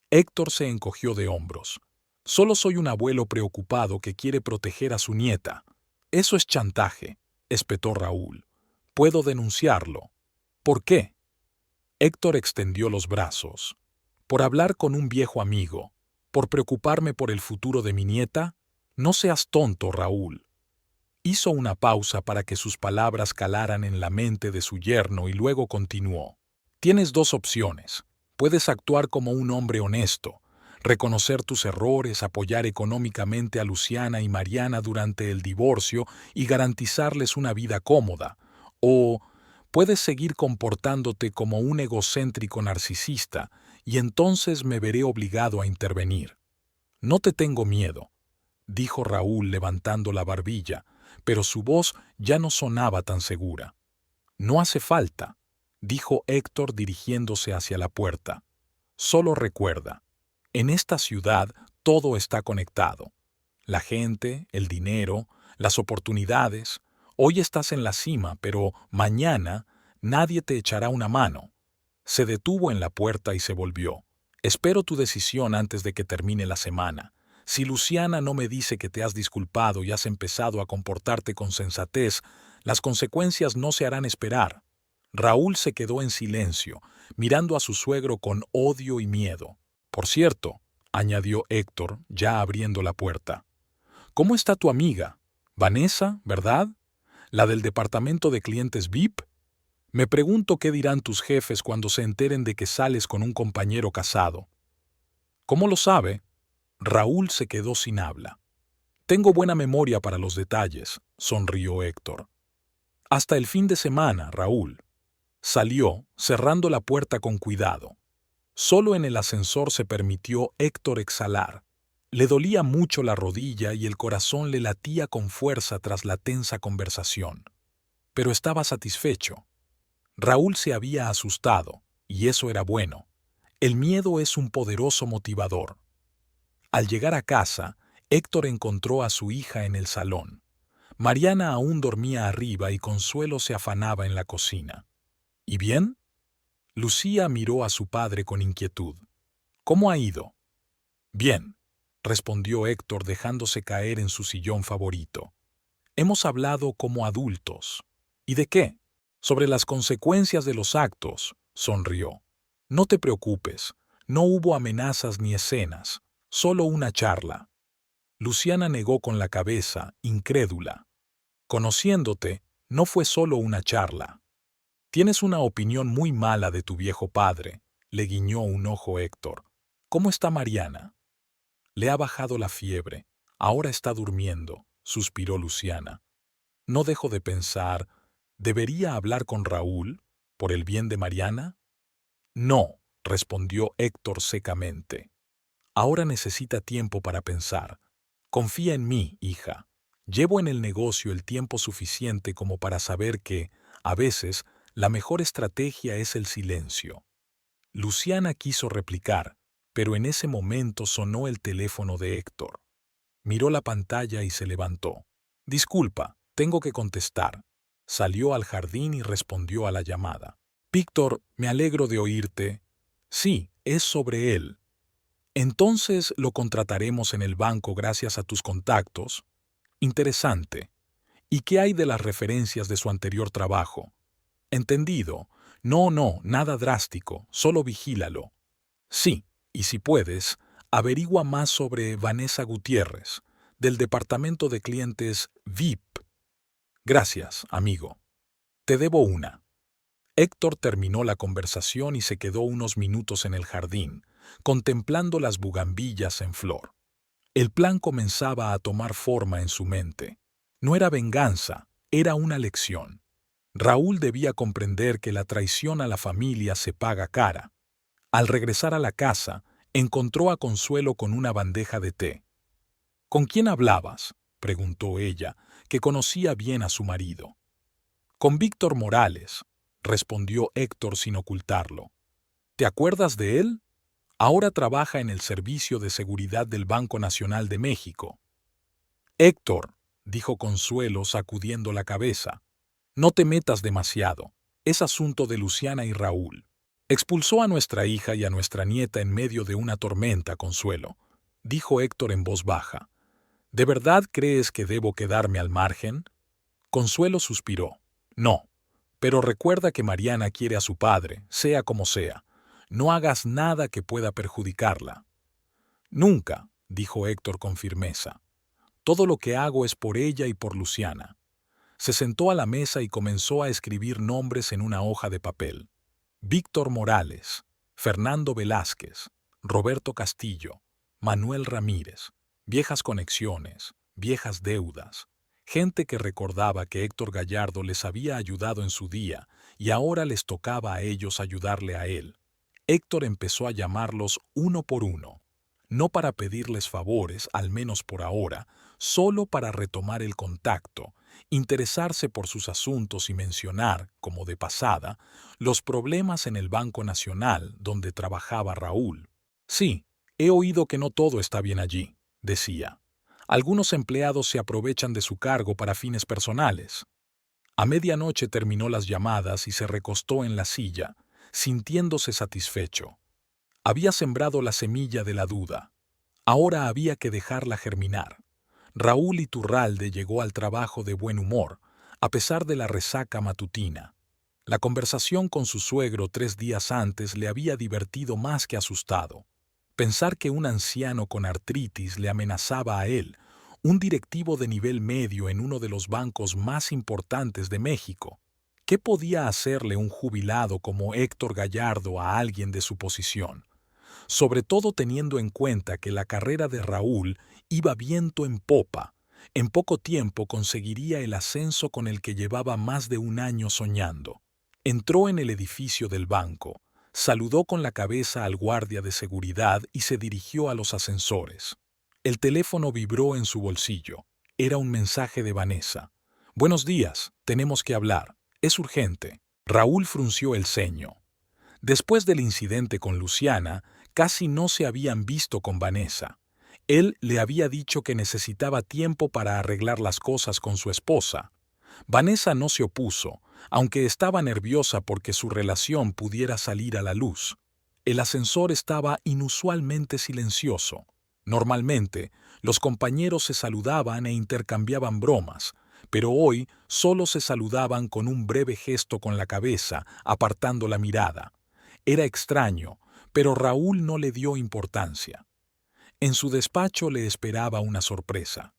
Speaker 1: Héctor se encogió de hombros. Solo soy un abuelo preocupado que quiere proteger a su nieta. Eso es chantaje, espetó Raúl. Puedo denunciarlo. ¿Por qué? Héctor extendió los brazos. Por hablar con un viejo amigo. Por preocuparme por el futuro de mi nieta. No seas tonto, Raúl. Hizo una pausa para que sus palabras calaran en la mente de su yerno y luego continuó. Tienes dos opciones. Puedes actuar como un hombre honesto, reconocer tus errores, apoyar económicamente a Luciana y Mariana durante el divorcio y garantizarles una vida cómoda, o puedes seguir comportándote como un egocéntrico narcisista y entonces me veré obligado a intervenir. No te tengo miedo, dijo Raúl levantando la barbilla, pero su voz ya no sonaba tan segura. No hace falta, dijo Héctor dirigiéndose hacia la puerta. Solo recuerda, en esta ciudad todo está conectado. La gente, el dinero, las oportunidades. Hoy estás en la cima, pero mañana nadie te echará una mano. Se detuvo en la puerta y se volvió. Espero tu decisión antes de que termine la semana. Si Luciana no me dice que te has disculpado y has empezado a comportarte con sensatez, las consecuencias no se harán esperar. Raúl se quedó en silencio, mirando a su suegro con odio y miedo. Por cierto, añadió Héctor, ya abriendo la puerta. ¿Cómo está tu amiga? Vanessa, ¿verdad? ¿La del departamento de clientes VIP? Me pregunto qué dirán tus jefes cuando se enteren de que sales con un compañero casado. ¿Cómo lo sabe? Raúl se quedó sin habla. Tengo buena memoria para los detalles, sonrió Héctor. Hasta el fin de semana, Raúl. Salió, cerrando la puerta con cuidado. Solo en el ascensor se permitió Héctor exhalar. Le dolía mucho la rodilla y el corazón le latía con fuerza tras la tensa conversación. Pero estaba satisfecho. Raúl se había asustado, y eso era bueno. El miedo es un poderoso motivador. Al llegar a casa, Héctor encontró a su hija en el salón. Mariana aún dormía arriba y Consuelo se afanaba en la cocina. ¿Y bien? Lucía miró a su padre con inquietud. ¿Cómo ha ido? Bien, respondió Héctor dejándose caer en su sillón favorito. Hemos hablado como adultos. ¿Y de qué? Sobre las consecuencias de los actos, sonrió. No te preocupes, no hubo amenazas ni escenas, solo una charla. Luciana negó con la cabeza, incrédula. Conociéndote, no fue solo una charla. Tienes una opinión muy mala de tu viejo padre, le guiñó un ojo Héctor. ¿Cómo está Mariana? Le ha bajado la fiebre, ahora está durmiendo, suspiró Luciana. No dejo de pensar, ¿debería hablar con Raúl por el bien de Mariana? No, respondió Héctor secamente. Ahora necesita tiempo para pensar. Confía en mí, hija. Llevo en el negocio el tiempo suficiente como para saber que, a veces, la mejor estrategia es el silencio. Luciana quiso replicar, pero en ese momento sonó el teléfono de Héctor. Miró la pantalla y se levantó. Disculpa, tengo que contestar. Salió al jardín y respondió a la llamada. Víctor, me alegro de oírte. Sí, es sobre él. Entonces lo contrataremos en el banco gracias a tus contactos. Interesante. ¿Y qué hay de las referencias de su anterior trabajo? Entendido. No, nada drástico, solo vigílalo. Sí, y si puedes, averigua más sobre Vanessa Gutiérrez, del departamento de clientes VIP. Gracias, amigo. Te debo una. Héctor terminó la conversación y se quedó unos minutos en el jardín, contemplando las bugambillas en flor. El plan comenzaba a tomar forma en su mente. No era venganza, era una lección. Raúl debía comprender que la traición a la familia se paga cara. Al regresar a la casa, encontró a Consuelo con una bandeja de té. ¿Con quién hablabas?, preguntó ella, que conocía bien a su marido. Con Víctor Morales, respondió Héctor sin ocultarlo. ¿Te acuerdas de él? Ahora trabaja en el Servicio de Seguridad del Banco Nacional de México. Héctor, dijo Consuelo sacudiendo la cabeza, no te metas demasiado. Es asunto de Luciana y Raúl. Expulsó a nuestra hija y a nuestra nieta en medio de una tormenta, Consuelo, dijo Héctor en voz baja. ¿De verdad crees que debo quedarme al margen? Consuelo suspiró. No, pero recuerda que Mariana quiere a su padre, sea como sea. No hagas nada que pueda perjudicarla. Nunca, dijo Héctor con firmeza. Todo lo que hago es por ella y por Luciana. Se sentó a la mesa y comenzó a escribir nombres en una hoja de papel. Víctor Morales, Fernando Velázquez, Roberto Castillo, Manuel Ramírez, viejas conexiones, viejas deudas, gente que recordaba que Héctor Gallardo les había ayudado en su día y ahora les tocaba a ellos ayudarle a él. Héctor empezó a llamarlos uno por uno, no para pedirles favores, al menos por ahora, solo para retomar el contacto, interesarse por sus asuntos y mencionar, como de pasada, los problemas en el Banco Nacional donde trabajaba Raúl. Sí, he oído que no todo está bien allí, decía. Algunos empleados se aprovechan de su cargo para fines personales. A medianoche terminó las llamadas y se recostó en la silla, sintiéndose satisfecho. Había sembrado la semilla de la duda. Ahora había que dejarla germinar. Raúl Iturralde llegó al trabajo de buen humor, a pesar de la resaca matutina. La conversación con su suegro 3 días antes le había divertido más que asustado. Pensar que un anciano con artritis le amenazaba a él, un directivo de nivel medio en uno de los bancos más importantes de México. ¿Qué podía hacerle un jubilado como Héctor Gallardo a alguien de su posición? Sobre todo teniendo en cuenta que la carrera de Raúl iba viento en popa. En poco tiempo conseguiría el ascenso con el que llevaba más de un año soñando. Entró en el edificio del banco. Saludó con la cabeza al guardia de seguridad y se dirigió a los ascensores. El teléfono vibró en su bolsillo. Era un mensaje de Vanessa. «Buenos días, tenemos que hablar. Es urgente». Raúl frunció el ceño. Después del incidente con Luciana, casi no se habían visto con Vanessa. Él le había dicho que necesitaba tiempo para arreglar las cosas con su esposa. Vanessa no se opuso, aunque estaba nerviosa porque su relación pudiera salir a la luz. El ascensor estaba inusualmente silencioso. Normalmente, los compañeros se saludaban e intercambiaban bromas, pero hoy solo se saludaban con un breve gesto con la cabeza, apartando la mirada. Era extraño, pero Raúl no le dio importancia. En su despacho le esperaba una sorpresa.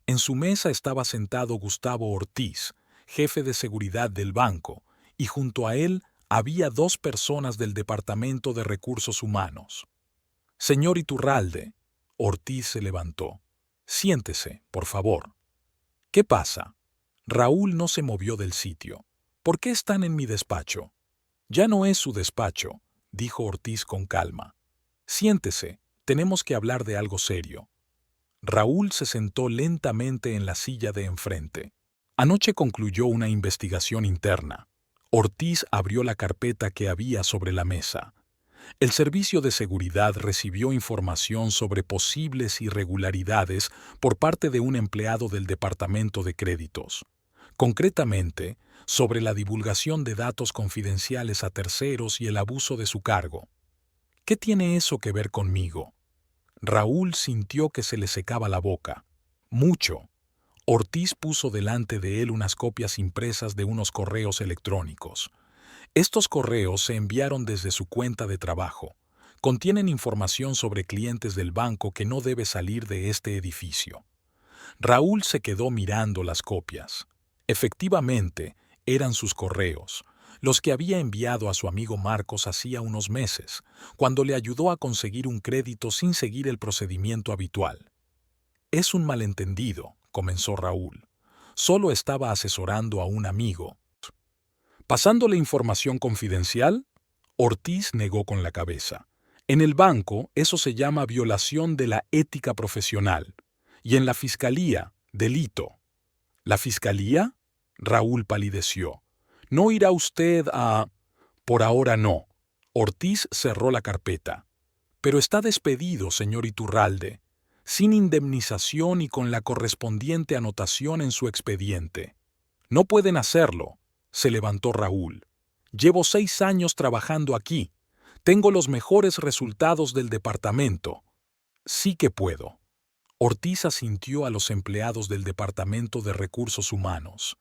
Speaker 1: En su mesa estaba sentado Gustavo Ortiz, jefe de seguridad del banco, y junto a él había dos personas del Departamento de Recursos Humanos. «Señor Iturralde», Ortiz se levantó. «Siéntese, por favor». «¿Qué pasa?» Raúl no se movió del sitio. «¿Por qué están en mi despacho?» «Ya no es su despacho», dijo Ortiz con calma. «Siéntese, tenemos que hablar de algo serio». Raúl se sentó lentamente en la silla de enfrente. Anoche concluyó una investigación interna. Ortiz abrió la carpeta que había sobre la mesa. El Servicio de Seguridad recibió información sobre posibles irregularidades por parte de un empleado del Departamento de Créditos. Concretamente, sobre la divulgación de datos confidenciales a terceros y el abuso de su cargo. ¿Qué tiene eso que ver conmigo? Raúl sintió que se le secaba la boca. Mucho. Ortiz puso delante de él unas copias impresas de unos correos electrónicos. Estos correos se enviaron desde su cuenta de trabajo. Contienen información sobre clientes del banco que no debe salir de este edificio. Raúl se quedó mirando las copias. Efectivamente, eran sus correos, los que había enviado a su amigo Marcos hacía unos meses, cuando le ayudó a conseguir un crédito sin seguir el procedimiento habitual. «Es un malentendido», comenzó Raúl. «Solo estaba asesorando a un amigo». «¿Pasándole información confidencial?» Ortiz negó con la cabeza. «En el banco eso se llama violación de la ética profesional. Y en la fiscalía, delito». «¿La fiscalía?» Raúl palideció. «¿No irá usted a...?» «Por ahora no». Ortiz cerró la carpeta. «Pero está despedido, señor Iturralde, sin indemnización y con la correspondiente anotación en su expediente». «No pueden hacerlo», se levantó Raúl. «Llevo 6 años trabajando aquí. Tengo los mejores resultados del departamento». «Sí que puedo». Ortiz asintió a los empleados del Departamento de Recursos Humanos.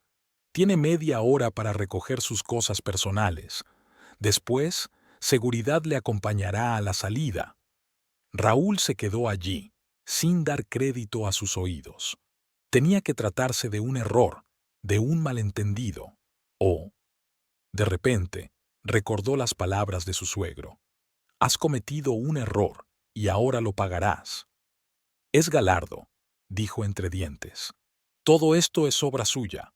Speaker 1: «Tiene media hora para recoger sus cosas personales. Después, seguridad le acompañará a la salida». Raúl se quedó allí, sin dar crédito a sus oídos. Tenía que tratarse de un error, de un malentendido. De repente, recordó las palabras de su suegro. «Has cometido un error y ahora lo pagarás». «Es Galardo», dijo entre dientes. «Todo esto es obra suya».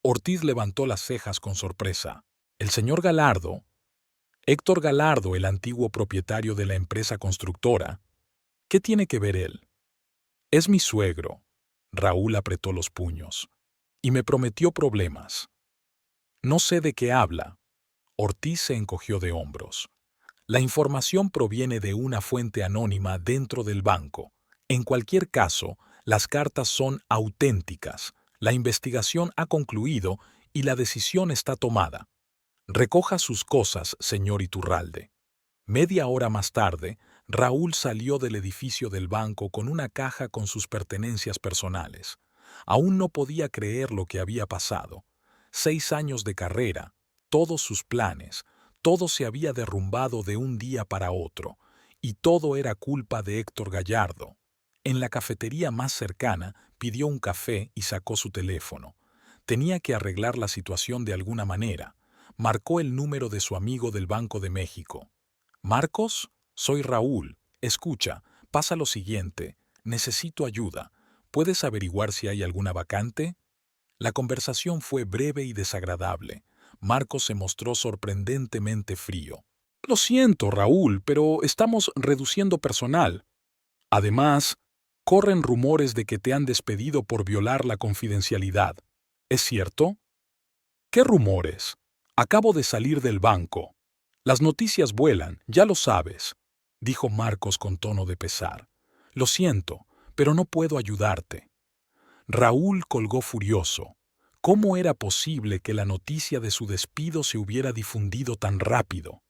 Speaker 1: Ortiz levantó las cejas con sorpresa. «¿El señor Galardo?» «Héctor Galardo, el antiguo propietario de la empresa constructora». «¿Qué tiene que ver él?» «Es mi suegro». Raúl apretó los puños. «Y me prometió problemas». «No sé de qué habla». Ortiz se encogió de hombros. «La información proviene de una fuente anónima dentro del banco. En cualquier caso, las cartas son auténticas. La investigación ha concluido y la decisión está tomada. Recoja sus cosas, señor Iturralde». Media hora más tarde, Raúl salió del edificio del banco con una caja con sus pertenencias personales. Aún no podía creer lo que había pasado. 6 años de carrera, todos sus planes, todo se había derrumbado de un día para otro, y todo era culpa de Héctor Gallardo. En la cafetería más cercana pidió un café y sacó su teléfono. Tenía que arreglar la situación de alguna manera. Marcó el número de su amigo del Banco de México. «Marcos, soy Raúl. Escucha, pasa lo siguiente. Necesito ayuda. ¿Puedes averiguar si hay alguna vacante?» La conversación fue breve y desagradable. Marcos se mostró sorprendentemente frío. Lo siento, Raúl, pero estamos reduciendo personal. Además, corren rumores de que te han despedido por violar la confidencialidad. ¿Es cierto? ¿Qué rumores? Acabo de salir del banco. Las noticias vuelan, ya lo sabes, dijo Marcos con tono de pesar. Lo siento, pero no puedo ayudarte. Raúl colgó furioso. ¿Cómo era posible que la noticia de su despido se hubiera difundido tan rápido?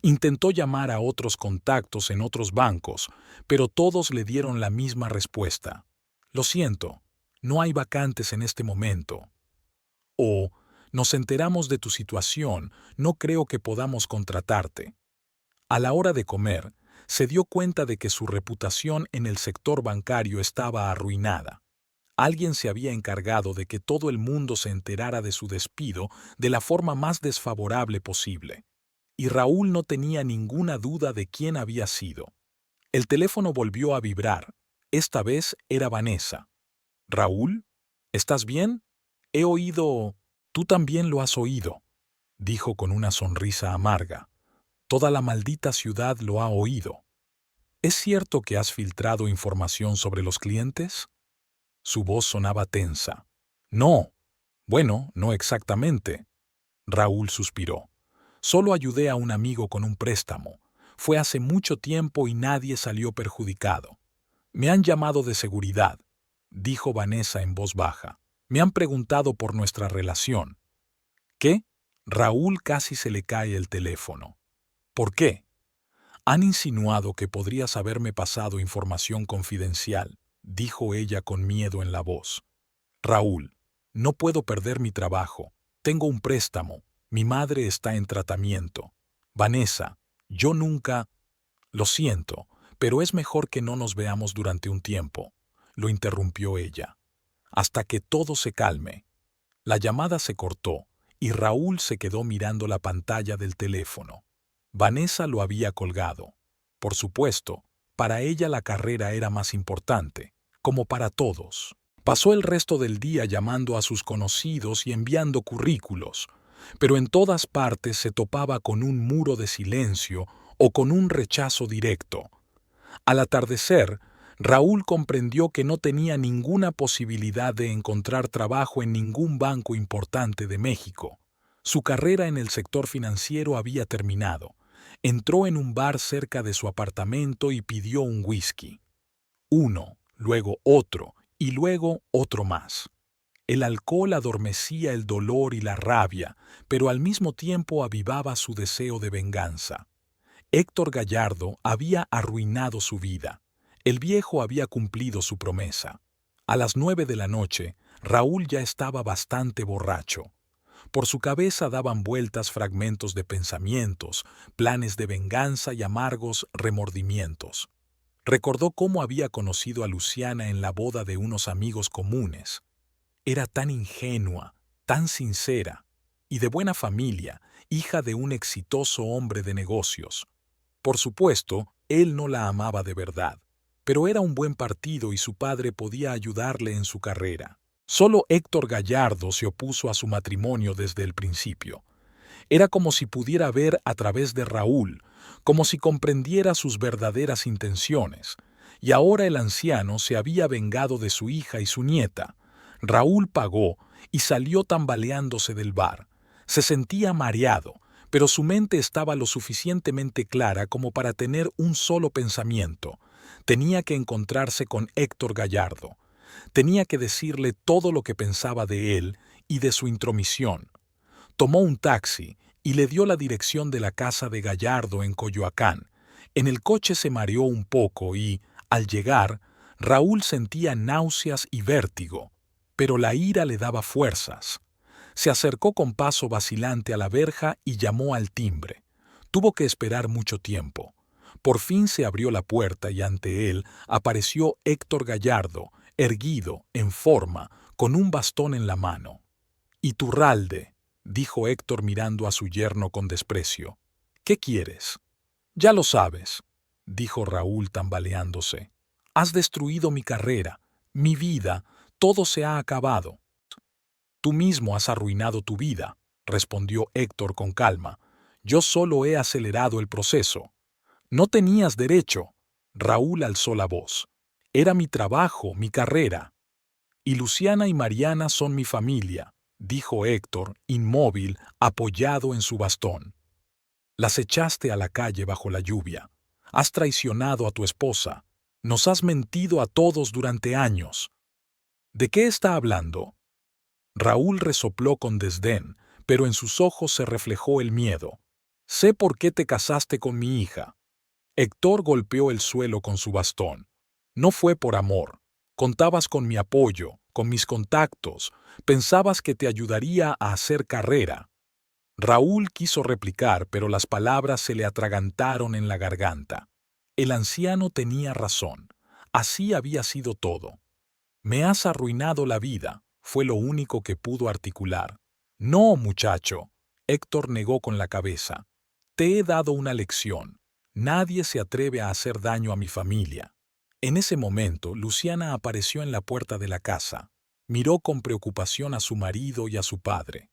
Speaker 1: Intentó llamar a otros contactos en otros bancos, pero todos le dieron la misma respuesta. Lo siento, no hay vacantes en este momento. O, nos enteramos de tu situación, no creo que podamos contratarte. A la hora de comer, se dio cuenta de que su reputación en el sector bancario estaba arruinada. Alguien se había encargado de que todo el mundo se enterara de su despido de la forma más desfavorable posible. Y Raúl no tenía ninguna duda de quién había sido. El teléfono volvió a vibrar. Esta vez era Vanessa. «Raúl, ¿estás bien? He oído...» «Tú también lo has oído», dijo con una sonrisa amarga. «Toda la maldita ciudad lo ha oído. ¿Es cierto que has filtrado información sobre los clientes?» Su voz sonaba tensa. «No. Bueno, no exactamente». Raúl suspiró. «Solo ayudé a un amigo con un préstamo. Fue hace mucho tiempo y nadie salió perjudicado. Me han llamado de seguridad», dijo Vanessa en voz baja. «Me han preguntado por nuestra relación». «¿Qué?» Raúl casi se le cae el teléfono. «¿Por qué?» «Han insinuado que podrías haberme pasado información confidencial», dijo ella con miedo en la voz. «Raúl, no puedo perder mi trabajo. Tengo un préstamo. Mi madre está en tratamiento. Vanessa, yo nunca...» «Lo siento, pero es mejor que no nos veamos durante un tiempo», lo interrumpió ella. «Hasta que todo se calme». La llamada se cortó y Raúl se quedó mirando la pantalla del teléfono. Vanessa lo había colgado. Por supuesto, para ella la carrera era más importante, como para todos. Pasó el resto del día llamando a sus conocidos y enviando currículos, pero en todas partes se topaba con un muro de silencio o con un rechazo directo. Al atardecer, Raúl comprendió que no tenía ninguna posibilidad de encontrar trabajo en ningún banco importante de México. Su carrera en el sector financiero había terminado. Entró en un bar cerca de su apartamento y pidió un whisky. Uno, luego otro y luego otro más. El alcohol adormecía el dolor y la rabia, pero al mismo tiempo avivaba su deseo de venganza. Héctor Gallardo había arruinado su vida. El viejo había cumplido su promesa. A las 9 de la noche, Raúl ya estaba bastante borracho. Por su cabeza daban vueltas fragmentos de pensamientos, planes de venganza y amargos remordimientos. Recordó cómo había conocido a Luciana en la boda de unos amigos comunes. Era tan ingenua, tan sincera, y de buena familia, hija de un exitoso hombre de negocios. Por supuesto, él no la amaba de verdad, pero era un buen partido y su padre podía ayudarle en su carrera. Solo Héctor Gallardo se opuso a su matrimonio desde el principio. Era como si pudiera ver a través de Raúl, como si comprendiera sus verdaderas intenciones. Y ahora el anciano se había vengado de su hija y su nieta. Raúl pagó y salió tambaleándose del bar. Se sentía mareado, pero su mente estaba lo suficientemente clara como para tener un solo pensamiento. Tenía que encontrarse con Héctor Gallardo. Tenía que decirle todo lo que pensaba de él y de su intromisión. Tomó un taxi y le dio la dirección de la casa de Gallardo en Coyoacán. En el coche se mareó un poco y, al llegar, Raúl sentía náuseas y vértigo, pero la ira le daba fuerzas. Se acercó con paso vacilante a la verja y llamó al timbre. Tuvo que esperar mucho tiempo. Por fin se abrió la puerta y ante él apareció Héctor Gallardo, erguido, en forma, con un bastón en la mano. «Iturralde», dijo Héctor mirando a su yerno con desprecio. «¿Qué quieres?» «Ya lo sabes», dijo Raúl tambaleándose. «Has destruido mi carrera, mi vida, todo se ha acabado». «Tú mismo has arruinado tu vida», respondió Héctor con calma. Yo solo he acelerado el proceso. No tenías derecho. Raúl alzó la voz. Era mi trabajo, mi carrera. Y Luciana y Mariana son mi familia, dijo Héctor, inmóvil, apoyado en su bastón. Las echaste a la calle bajo la lluvia. Has traicionado a tu esposa. Nos has mentido a todos durante años. ¿De qué está hablando? Raúl resopló con desdén, pero en sus ojos se reflejó el miedo. Sé por qué te casaste con mi hija. Héctor golpeó el suelo con su bastón. No fue por amor. Contabas con mi apoyo, con mis contactos. Pensabas que te ayudaría a hacer carrera. Raúl quiso replicar, pero las palabras se le atragantaron en la garganta. El anciano tenía razón. Así había sido todo. Me has arruinado la vida, fue lo único que pudo articular. No, muchacho. Héctor negó con la cabeza. Te he dado una lección. Nadie se atreve a hacer daño a mi familia. En ese momento, Luciana apareció en la puerta de la casa. Miró con preocupación a su marido y a su padre.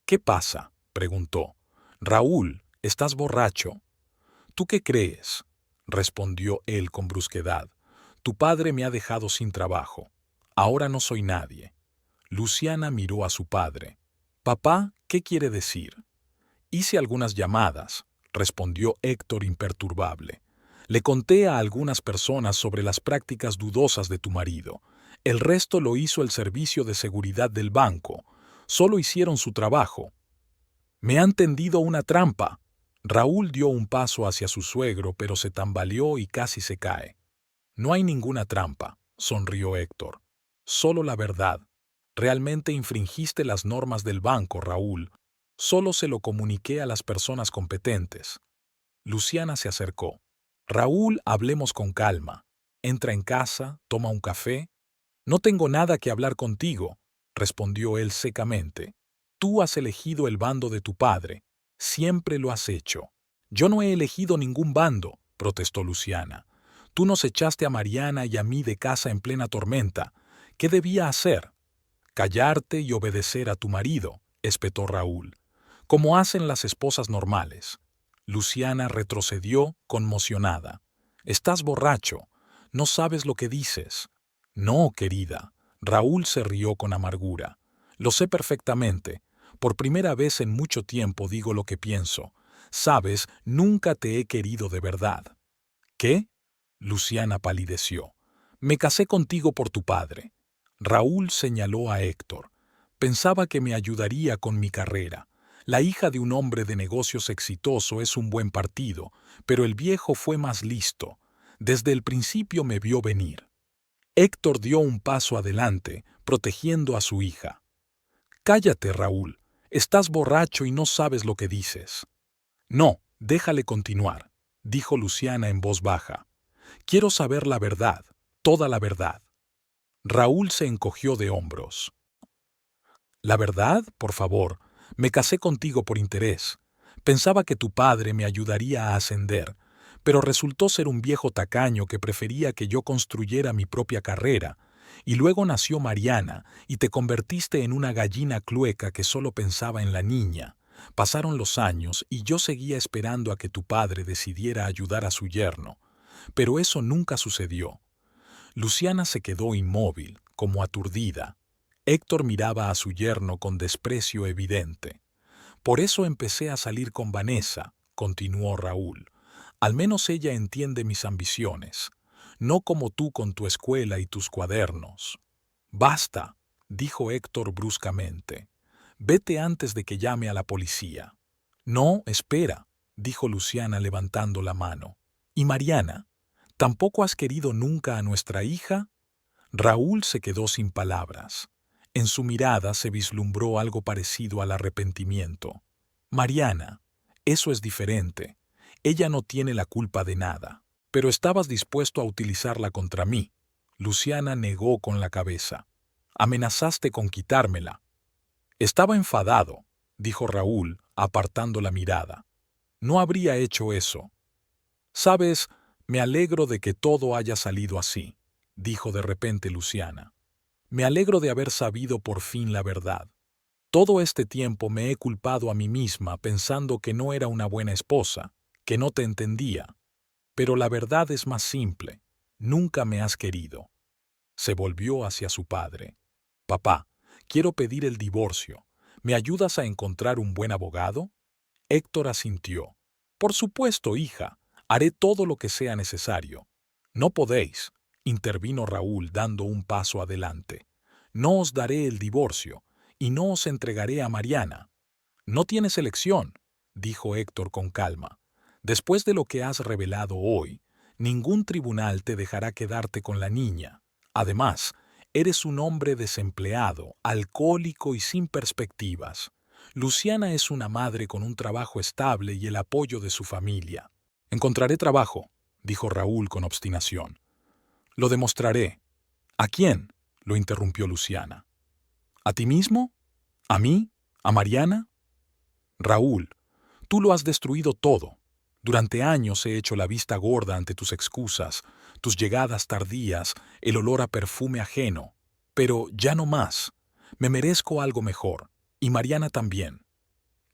Speaker 1: ¿Qué pasa?, preguntó. Raúl, estás borracho. ¿Tú qué crees?, respondió él con brusquedad. Tu padre me ha dejado sin trabajo. Ahora no soy nadie. Luciana miró a su padre. Papá, ¿qué quiere decir? Hice algunas llamadas, respondió Héctor imperturbable. Le conté a algunas personas sobre las prácticas dudosas de tu marido. El resto lo hizo el servicio de seguridad del banco. Solo hicieron su trabajo. Me han tendido una trampa. Raúl dio un paso hacia su suegro, pero se tambaleó y casi se cae. No hay ninguna trampa, sonrió Héctor. Solo la verdad. Realmente infringiste las normas del banco, Raúl. Solo se lo comuniqué a las personas competentes. Luciana se acercó. Raúl, hablemos con calma. Entra en casa, toma un café. No tengo nada que hablar contigo, respondió él secamente. Tú has elegido el bando de tu padre. Siempre lo has hecho. Yo no he elegido ningún bando, protestó Luciana. Tú nos echaste a Mariana y a mí de casa en plena tormenta. ¿Qué debía hacer? Callarte y obedecer a tu marido, espetó Raúl, como hacen las esposas normales. Luciana retrocedió, conmocionada. Estás borracho. No sabes lo que dices. No, querida. Raúl se rió con amargura. Lo sé perfectamente. Por primera vez en mucho tiempo digo lo que pienso. Sabes, nunca te he querido de verdad. ¿Qué? Luciana palideció. Me casé contigo por tu padre. Raúl señaló a Héctor. Pensaba que me ayudaría con mi carrera. La hija de un hombre de negocios exitoso es un buen partido, pero el viejo fue más listo. Desde el principio me vio venir. Héctor dio un paso adelante, protegiendo a su hija. Cállate, Raúl. Estás borracho y no sabes lo que dices. No, déjale continuar, dijo Luciana en voz baja. Quiero saber la verdad, toda la verdad. Raúl se encogió de hombros. La verdad, por favor, me casé contigo por interés. Pensaba que tu padre me ayudaría a ascender, pero resultó ser un viejo tacaño que prefería que yo construyera mi propia carrera. Y luego nació Mariana, y te convertiste en una gallina clueca que solo pensaba en la niña. Pasaron los años y yo seguía esperando a que tu padre decidiera ayudar a su yerno. Pero eso nunca sucedió. Luciana se quedó inmóvil, como aturdida. Héctor miraba a su yerno con desprecio evidente. Por eso empecé a salir con Vanessa, continuó Raúl. Al menos ella entiende mis ambiciones. No como tú con tu escuela y tus cuadernos. Basta, dijo Héctor bruscamente. Vete antes de que llame a la policía. No, espera, dijo Luciana levantando la mano. ¿Y Mariana? ¿Tampoco has querido nunca a nuestra hija? Raúl se quedó sin palabras. En su mirada se vislumbró algo parecido al arrepentimiento. Mariana, eso es diferente. Ella no tiene la culpa de nada. Pero estabas dispuesto a utilizarla contra mí. Luciana negó con la cabeza. Amenazaste con quitármela. Estaba enfadado, dijo Raúl, apartando la mirada. No habría hecho eso. Sabes, me alegro de que todo haya salido así, dijo de repente Luciana. Me alegro de haber sabido por fin la verdad. Todo este tiempo me he culpado a mí misma pensando que no era una buena esposa, que no te entendía. Pero la verdad es más simple. Nunca me has querido. Se volvió hacia su padre. Papá, quiero pedir el divorcio. ¿Me ayudas a encontrar un buen abogado? Héctor asintió. Por supuesto, hija. Haré todo lo que sea necesario. No podéis, intervino Raúl dando un paso adelante. No os daré el divorcio y no os entregaré a Mariana. No tienes elección, dijo Héctor con calma. Después de lo que has revelado hoy, ningún tribunal te dejará quedarte con la niña. Además, eres un hombre desempleado, alcohólico y sin perspectivas. Luciana es una madre con un trabajo estable y el apoyo de su familia. Encontraré trabajo, dijo Raúl con obstinación. Lo demostraré. ¿A quién? Lo interrumpió Luciana. ¿A ti mismo? ¿A mí? ¿A Mariana? Raúl, tú lo has destruido todo. Durante años he hecho la vista gorda ante tus excusas, tus llegadas tardías, el olor a perfume ajeno. Pero ya no más. Me merezco algo mejor. Y Mariana también.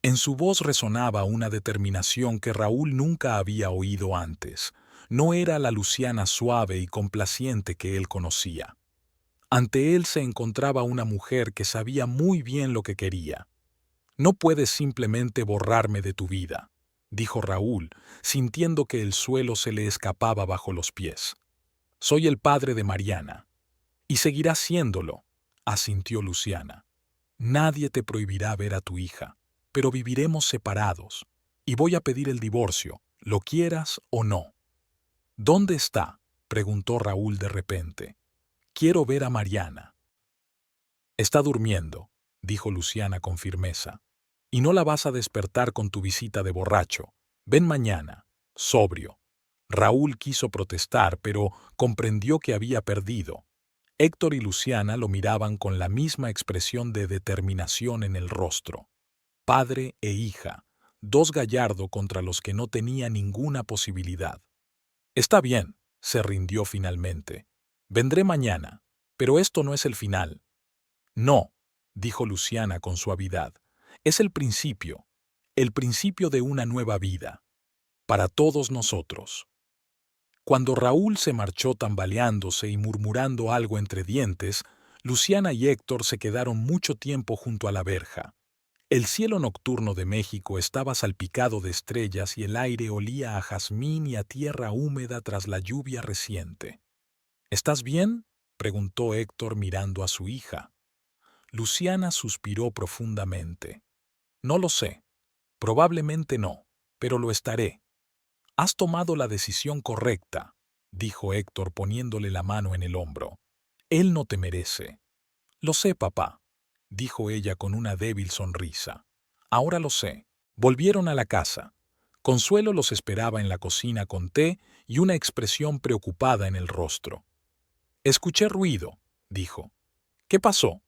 Speaker 1: En su voz resonaba una determinación que Raúl nunca había oído antes. No era la Luciana suave y complaciente que él conocía. Ante él se encontraba una mujer que sabía muy bien lo que quería. No puedes simplemente borrarme de tu vida, dijo Raúl, sintiendo que el suelo se le escapaba bajo los pies. Soy el padre de Mariana. Y seguirás siéndolo, asintió Luciana. Nadie te prohibirá ver a tu hija, pero viviremos separados, y voy a pedir el divorcio, lo quieras o no. ¿Dónde está? Preguntó Raúl de repente. Quiero ver a Mariana. Está durmiendo, dijo Luciana con firmeza. Y no la vas a despertar con tu visita de borracho. Ven mañana, sobrio. Raúl quiso protestar, pero comprendió que había perdido. Héctor y Luciana lo miraban con la misma expresión de determinación en el rostro. Padre e hija, dos Gallardo contra los que no tenía ninguna posibilidad. Está bien, se rindió finalmente. Vendré mañana, pero esto no es el final. No, dijo Luciana con suavidad. Es el principio de una nueva vida, para todos nosotros. Cuando Raúl se marchó tambaleándose y murmurando algo entre dientes, Luciana y Héctor se quedaron mucho tiempo junto a la verja. El cielo nocturno de México estaba salpicado de estrellas y el aire olía a jazmín y a tierra húmeda tras la lluvia reciente. ¿Estás bien?, preguntó Héctor mirando a su hija. Luciana suspiró profundamente. No lo sé. Probablemente no, pero lo estaré. Has tomado la decisión correcta, dijo Héctor poniéndole la mano en el hombro. Él no te merece. Lo sé, papá, dijo ella con una débil sonrisa. Ahora lo sé. Volvieron a la casa. Consuelo los esperaba en la cocina con té y una expresión preocupada en el rostro. Escuché ruido, dijo. ¿Qué pasó?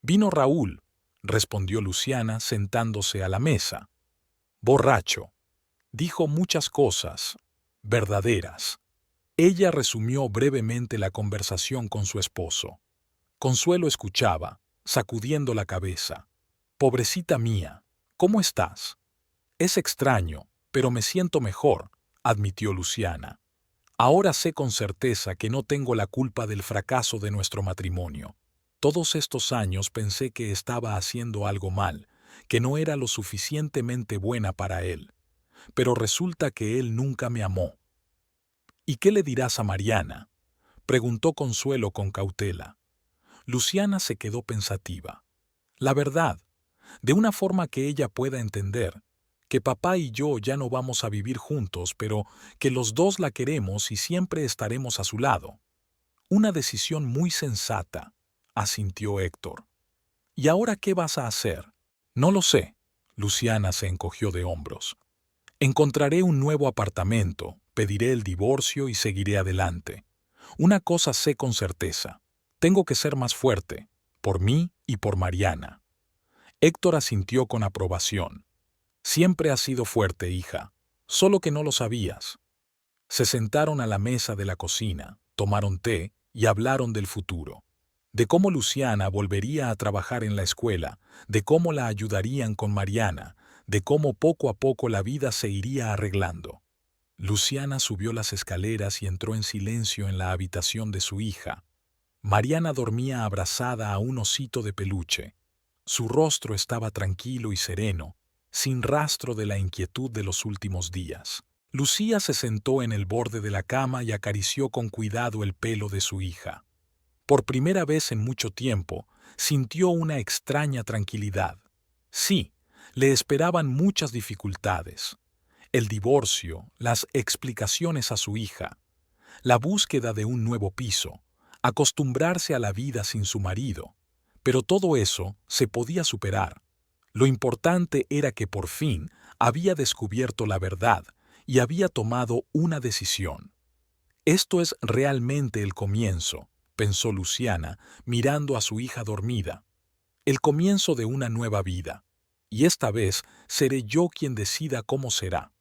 Speaker 1: Vino Raúl, respondió Luciana sentándose a la mesa. Borracho. Dijo muchas cosas, verdaderas. Ella resumió brevemente la conversación con su esposo. Consuelo escuchaba, sacudiendo la cabeza. Pobrecita mía, ¿cómo estás? Es extraño, pero me siento mejor, admitió Luciana. Ahora sé con certeza que no tengo la culpa del fracaso de nuestro matrimonio. Todos estos años pensé que estaba haciendo algo mal, que no era lo suficientemente buena para él. Pero resulta que él nunca me amó. ¿Y qué le dirás a Mariana?, preguntó Consuelo con cautela. Luciana se quedó pensativa. La verdad, de una forma que ella pueda entender, que papá y yo ya no vamos a vivir juntos, pero que los dos la queremos y siempre estaremos a su lado. Una decisión muy sensata, asintió Héctor. ¿Y ahora qué vas a hacer? No lo sé. Luciana se encogió de hombros. Encontraré un nuevo apartamento, pediré el divorcio y seguiré adelante. Una cosa sé con certeza. Tengo que ser más fuerte, por mí y por Mariana. Héctor asintió con aprobación. Siempre has sido fuerte, hija, solo que no lo sabías. Se sentaron a la mesa de la cocina, tomaron té y hablaron del futuro. de cómo Luciana volvería a trabajar en la escuela, de cómo la ayudarían con Mariana, de cómo poco a poco la vida se iría arreglando. Luciana subió las escaleras y entró en silencio en la habitación de su hija. Mariana dormía abrazada a un osito de peluche. Su rostro estaba tranquilo y sereno, sin rastro de la inquietud de los últimos días. Lucía se sentó en el borde de la cama y acarició con cuidado el pelo de su hija. Por primera vez en mucho tiempo, sintió una extraña tranquilidad. Sí, le esperaban muchas dificultades. El divorcio, las explicaciones a su hija, la búsqueda de un nuevo piso, acostumbrarse a la vida sin su marido. Pero todo eso se podía superar. Lo importante era que por fin había descubierto la verdad y había tomado una decisión. Esto es realmente el comienzo, pensó Luciana, mirando a su hija dormida. El comienzo de una nueva vida. Y esta vez seré yo quien decida cómo será.